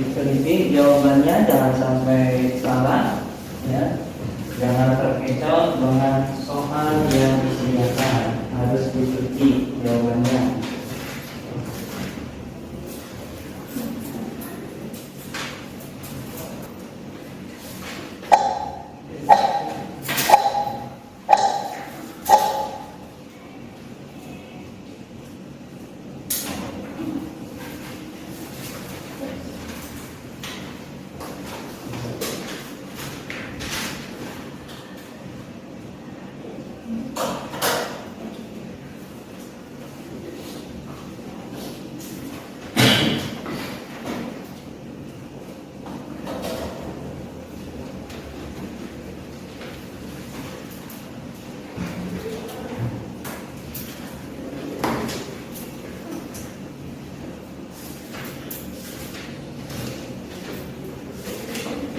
Diteliti jawabannya, jangan sampai salah, ya. Jangan terkecoh dengan soal yang disediakan, harus diteliti jawabannya.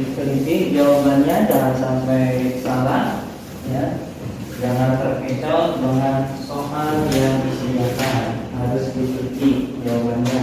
diteliti jawabannya, jangan sampai salah ya. Jangan terkecoh dengan soal yang disediakan, harus diteliti jawabannya.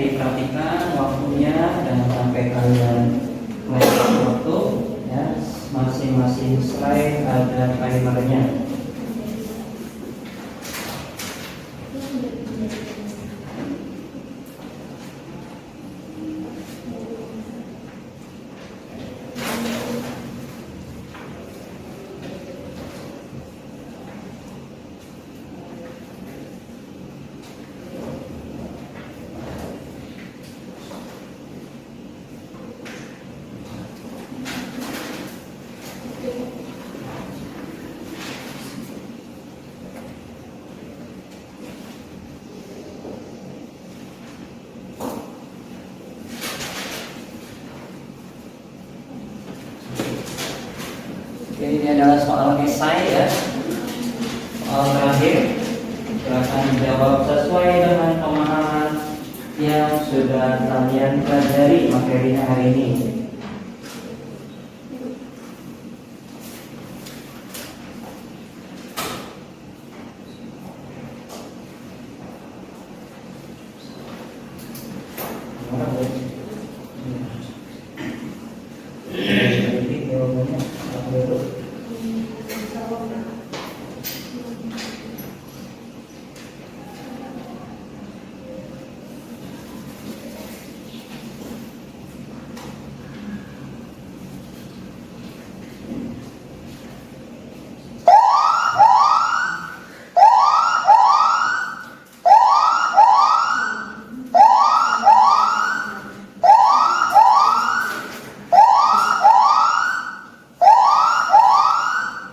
Diperhatikan waktunya, jangan sampai kalian melewat waktu ya. Masing-masing slide ada timernya. Oke, ini adalah soal esai ya. Soal terakhir, silakan jawab sesuai dengan pemahaman yang sudah kalian pelajari materinya hari ini.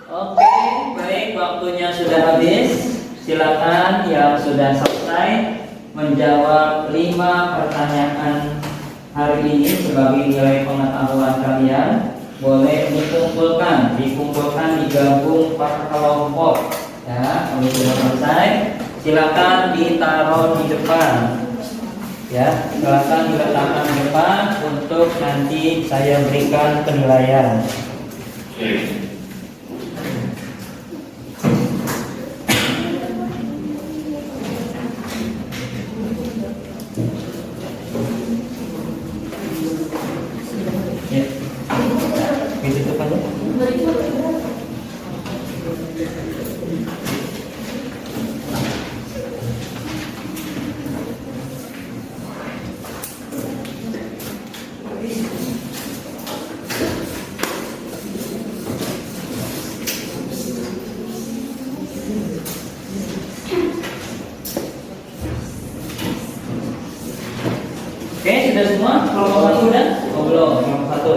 Oke, hari ini sebagai nilai pengetahuan kalian boleh dikumpulkan, digabung per kelompok. Ya, kalau sudah selesai, silakan ditaruh di depan. Ya, silakan diletakkan di depan untuk nanti saya berikan penilaian. Ya, gitu tuh Pak. Oke, sudah semua? Kelompok satu sudah? Oh belum, kelompok satu.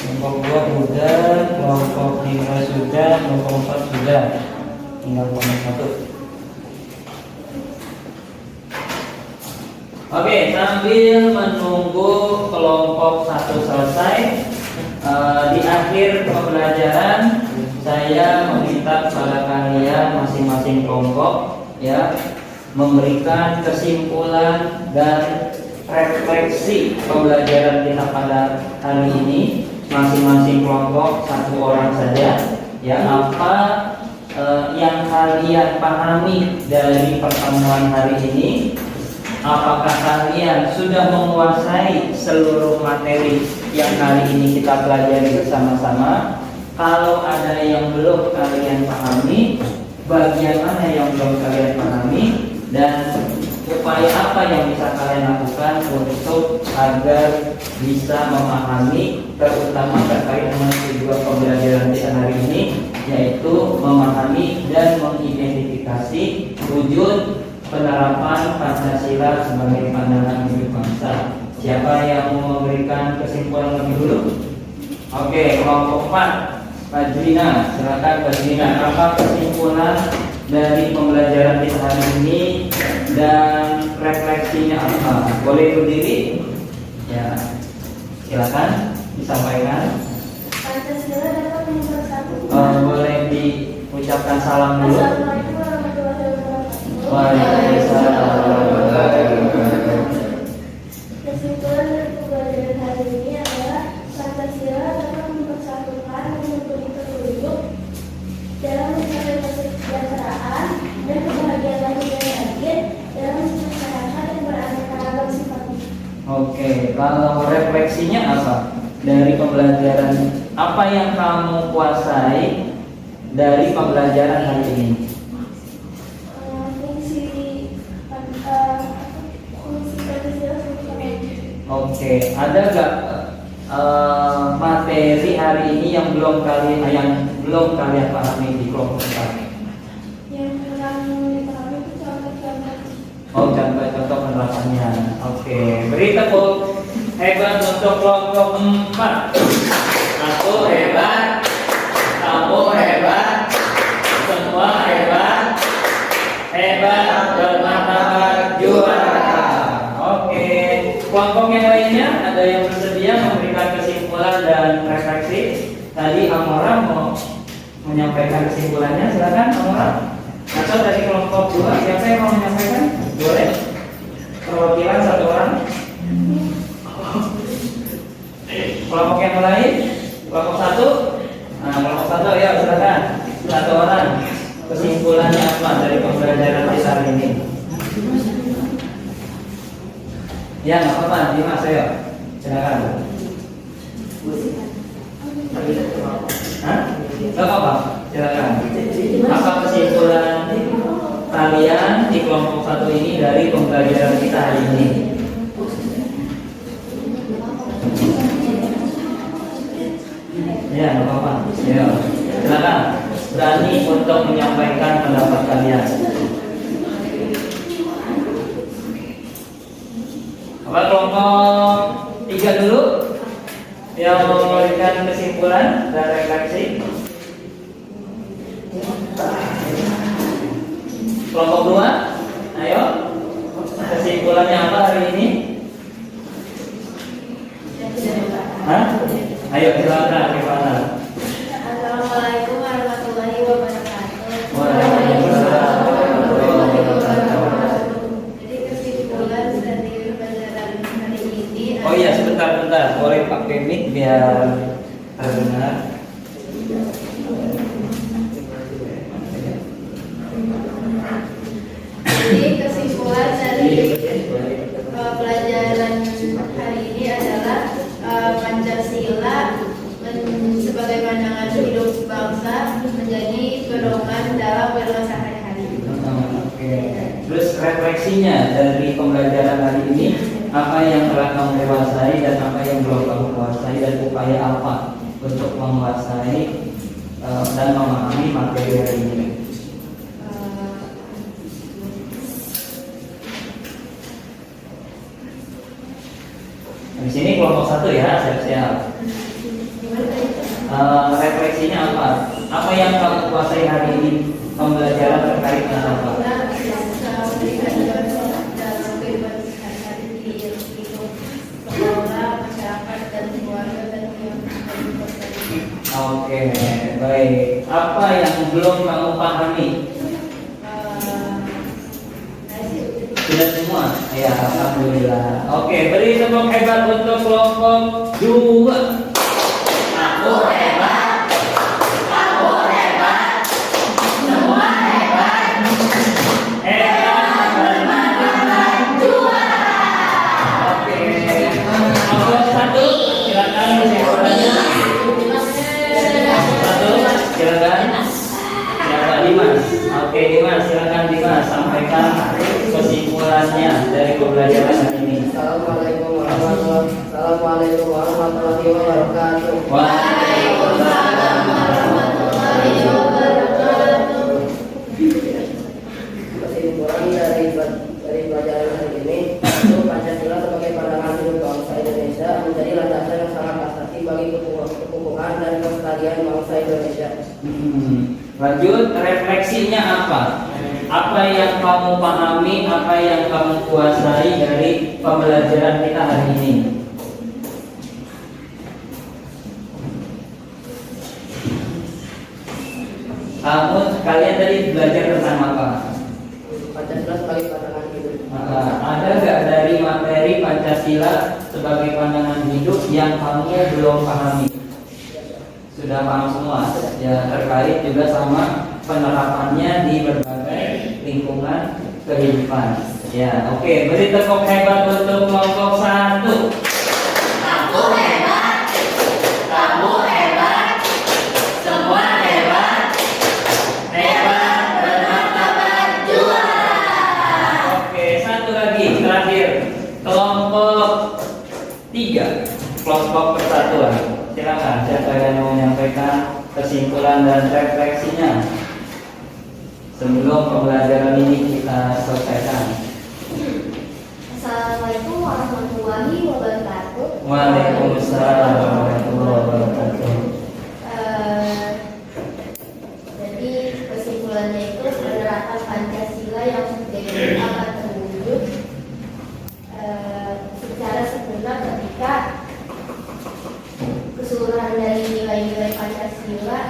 Kelompok dua sudah, kelompok tiga sudah, kelompok empat sudah. Tinggal kelompok satu. Oke, sambil menunggu kelompok satu selesai, di akhir pembelajaran saya meminta kepada kalian masing-masing kelompok ya memberikan kesimpulan dan refleksi pembelajaran kita pada hari ini. Masing-masing kelompok satu orang saja ya, apa yang kalian pahami dari pertemuan hari ini. Apakah kalian sudah menguasai seluruh materi yang hari ini kita pelajari bersama-sama? Kalau ada yang belum kalian pahami, bagian mana yang belum kalian pahami, dan upaya apa yang bisa kalian lakukan untuk agar bisa memahami, terutama terkait dengan tujuan pembelajaran kita hari ini, yaitu memahami dan mengidentifikasi wujud penerapan Pancasila sebagai pandangan hidup bangsa. Siapa yang mau memberikan kesimpulan lebih dulu? Oke, kelompok 4, Mbak Jina, silakan Mbak Jina. Apa kesimpulan dari pembelajaran kita hari ini dan refleksinya apa? Boleh berdiri? Ya, silakan disampaikan. Pancasila dapat mempersatukan. Boleh diucapkan salam dulu. Assalamualaikum warahmatullahi wabarakatuh. Waalaikumsalam warahmatullahi wabarakatuh. Kesimpulan dari pembelajaran hari ini adalah Pancasila dapat mempersatukan dan memberi petunjuk dalam mencapai kesejahteraan dan kebahagiaan lahir dan batin dalam masyarakat yang beraneka ragam sifatnya. Oke, kalau refleksinya apa? Dari pembelajaran apa yang kamu kuasai dari pembelajaran hari ini? Fungsi Pancasila sebagai Oke, ada nggak materi hari ini yang belum kalian pahami di kelompok 4? yang kurang dipahami itu contoh-contoh. Oh, contoh penerapannya. Oke, beri tepuk hebat untuk kelompok 4. Satu hebat, kamu hebat, semua hebat, hebat bermartabat juara. Oke, kelompok yang lainnya ada yang bersedia memberikan kesimpulan dan refleksi? Tadi Amora mau menyampaikan kesimpulannya, silakan Amora. Atau dari kelompok 2, siapa yang mau menyampaikan? Boleh. Perwakilan satu orang. Kelompok yang lain, kelompok 1. Nah, kelompok 1 ya silakan. Satu orang. Kesimpulannya apa dari pembelajaran kita hari ini? Ya nggak apa-apa, Dimas ayo. Silakan. Hah? Nggak apa-apa. Silakan. Apa kesimpulan kalian di kelompok 1 ini dari pembelajaran kita hari ini? Ya nggak apa-apa. Ya. Silakan. Berani untuk menyampaikan pendapat kalian. Apa kelompok 3 dulu yang memberikan kesimpulan dan refleksi? Kelompok 2, ayo. Kesimpulannya apa hari ini? Hah? Ayo silakan Rifana. Assalamualaikum warahmatullahi wabarakatuh. Waalaikumsalam warahmatullahi wabarakatuh. Jadi kesimpulan dari pelajaran hari ini. Oh iya, sebentar. Boleh pakai mic biar terdengar. Jadi kesimpulan dari pelajaran hari ini adalah Pancasila sebagai pandangan hidup bangsa menjadi pedoman dalam bermasa sehari-hari. Oke. Terus refleksinya dari pembelajaran hari ini, apa yang telah kamu kuasai dan apa yang belum kamu kuasai, dan upaya apa untuk menguasai dan memahami materi hari ini. Di sini kelompok 1 ya, siap-siap. Refleksinya apa? Apa yang kamu kuasai hari ini? Pembelajaran terkait dengan apa? Oke, baik. Apa yang belum kamu pahami? Sudah semua? Ya, alhamdulillah. Oke, beri tepuk hebat untuk kelompok 2. Aku hebat. Aku hebat. Semua hebat. Hebat bermanfaat juara. Oke. Kelompok 1, silakan kesimpulannya. 1, silakan. Siapa Dimas? Oke, Dimas, silakan Dimas sampaikan kesimpulannya dari pembelajaran hari ini. Assalamualaikum warahmatullahi wabarakatuh. Waalaikumsalam warahmatullahi wabarakatuh. Kesimpulan dari pelajaran hari ini, itu Pancasila sebagai pandangan hidup bangsa Indonesia menjadi landasan yang sangat asasi bagi kekokohan dan kelestarian bangsa Indonesia. Lanjut, refleksinya apa? Apa yang kamu pahami, apa yang kamu kuasai dari pembelajaran kita hari ini? Kalian tadi belajar tentang apa? Pancasila sebagai pandangan hidup. Ada nggak dari materi Pancasila sebagai pandangan hidup yang kamu belum pahami? Sudah paham semua? Ya, terkait juga sama penerapannya di berbagai lingkungan kehidupan. Ya, oke. Beri tepuk hebat untuk kelompok 1. Aku hebat. Kamu hebat. Semua hebat. Hebat bermartabat juara. Oke, satu lagi terakhir. Kelompok 3. Kelompok persatuan. Silakan, siapa yang mau menyampaikan kesimpulan dan refleksinya sebelum pembelajaran ini kita selesaikan. Assalamualaikum warahmatullahi wabarakatuh. Waalaikumsalam warahmatullahi wabarakatuh. Jadi kesimpulannya itu penerapan Pancasila yang sudah akan terwujud secara sempurna ketika keseluruhan dari nilai-nilai Pancasila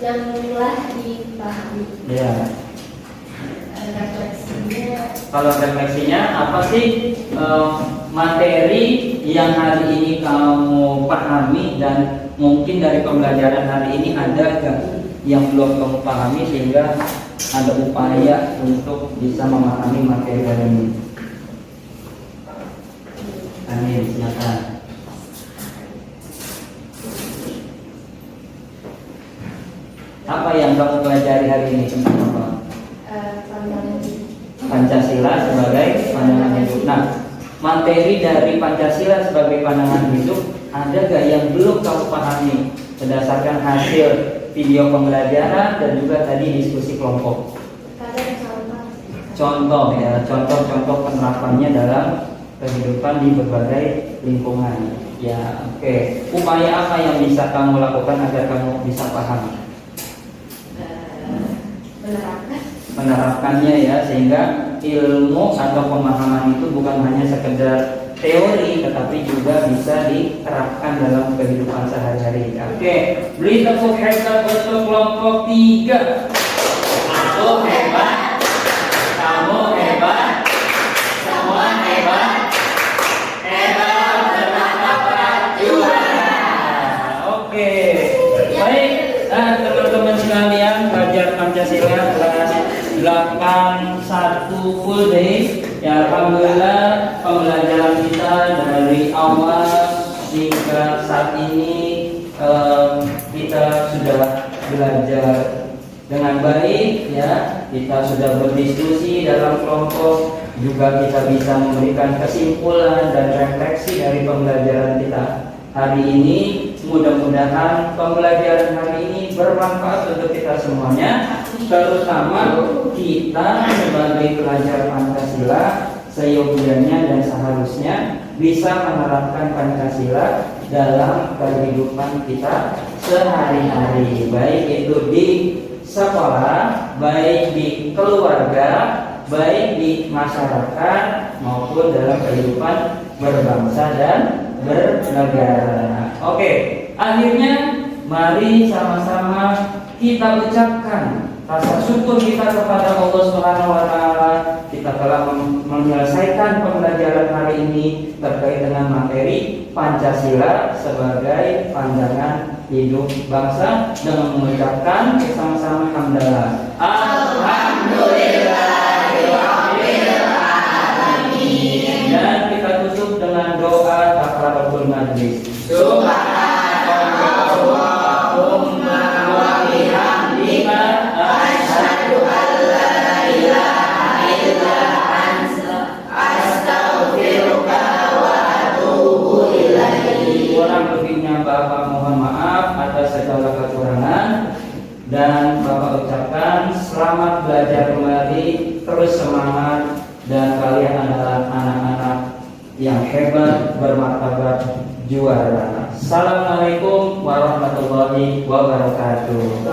yang telah dipahami. Ya. Refleksinya, Kalau refleksinya apa sih materi yang hari ini kamu pahami dan mungkin dari pembelajaran hari ini ada nggak yang belum kamu pahami sehingga ada upaya untuk bisa memahami materi hari ini? Amin, silakan. Apa yang kamu pelajari hari ini tentang apa? pandangan Pancasila sebagai pandangan hidup. Nah, materi dari Pancasila sebagai pandangan hidup ada gak yang belum kamu pahami berdasarkan hasil video pembelajaran dan juga tadi diskusi kelompok? kadang contoh. Contoh ya, contoh-contoh penerapannya dalam kehidupan di berbagai lingkungan. Ya, oke. Upaya apa yang bisa kamu lakukan agar kamu bisa paham? Menerapkannya ya, sehingga ilmu atau pemahaman itu bukan hanya sekedar teori, tetapi juga bisa diterapkan dalam kehidupan sehari-hari. Oke, beri tepuk hebat untuk kelompok 3. Aku hebat, kamu hebat, semua hebat, hebat dapat juara. Oke, baik, teman-teman sekalian, pelajar Pancasila kelas 81 full day. Ya, alhamdulillah pembelajaran kita dari awal hingga saat ini kita sudah belajar dengan baik ya. Kita sudah berdiskusi dalam kelompok, juga kita bisa memberikan kesimpulan dan refleksi dari pembelajaran kita hari ini. Mudah-mudahan pembelajaran hari ini bermanfaat untuk kita semuanya, terutama kita sebagai pelajar Pancasila seyogianya dan seharusnya bisa menerapkan Pancasila dalam kehidupan kita sehari-hari, baik itu di sekolah, baik di keluarga, baik di masyarakat, maupun dalam kehidupan berbangsa dan bernegara. Oke, akhirnya mari sama-sama kita ucapkan rasa syukur kita kepada Allah Subhanahu wa taala. Kita telah menyelesaikan pembelajaran hari ini terkait dengan materi Pancasila sebagai pandangan hidup bangsa dengan mengucapkan bersama-sama hamdalah. Alhamdulillahirabbil alamin. Dan kita tutup dengan doa kafaratul majlis. Subhanallahumma wa bihamdika asyhadu an la ilaha illa anta astaghfiruka wa atubu ilaik. Kurang lebihnya Bapak mohon maaf atas segala kekurangan, dan Bapak ucapkan selamat belajar kembali, terus semangat, dan kalian adalah anak-anak yang hebat, bermartabat, juara. Assalamualaikum warahmatullahi wabarakatuh.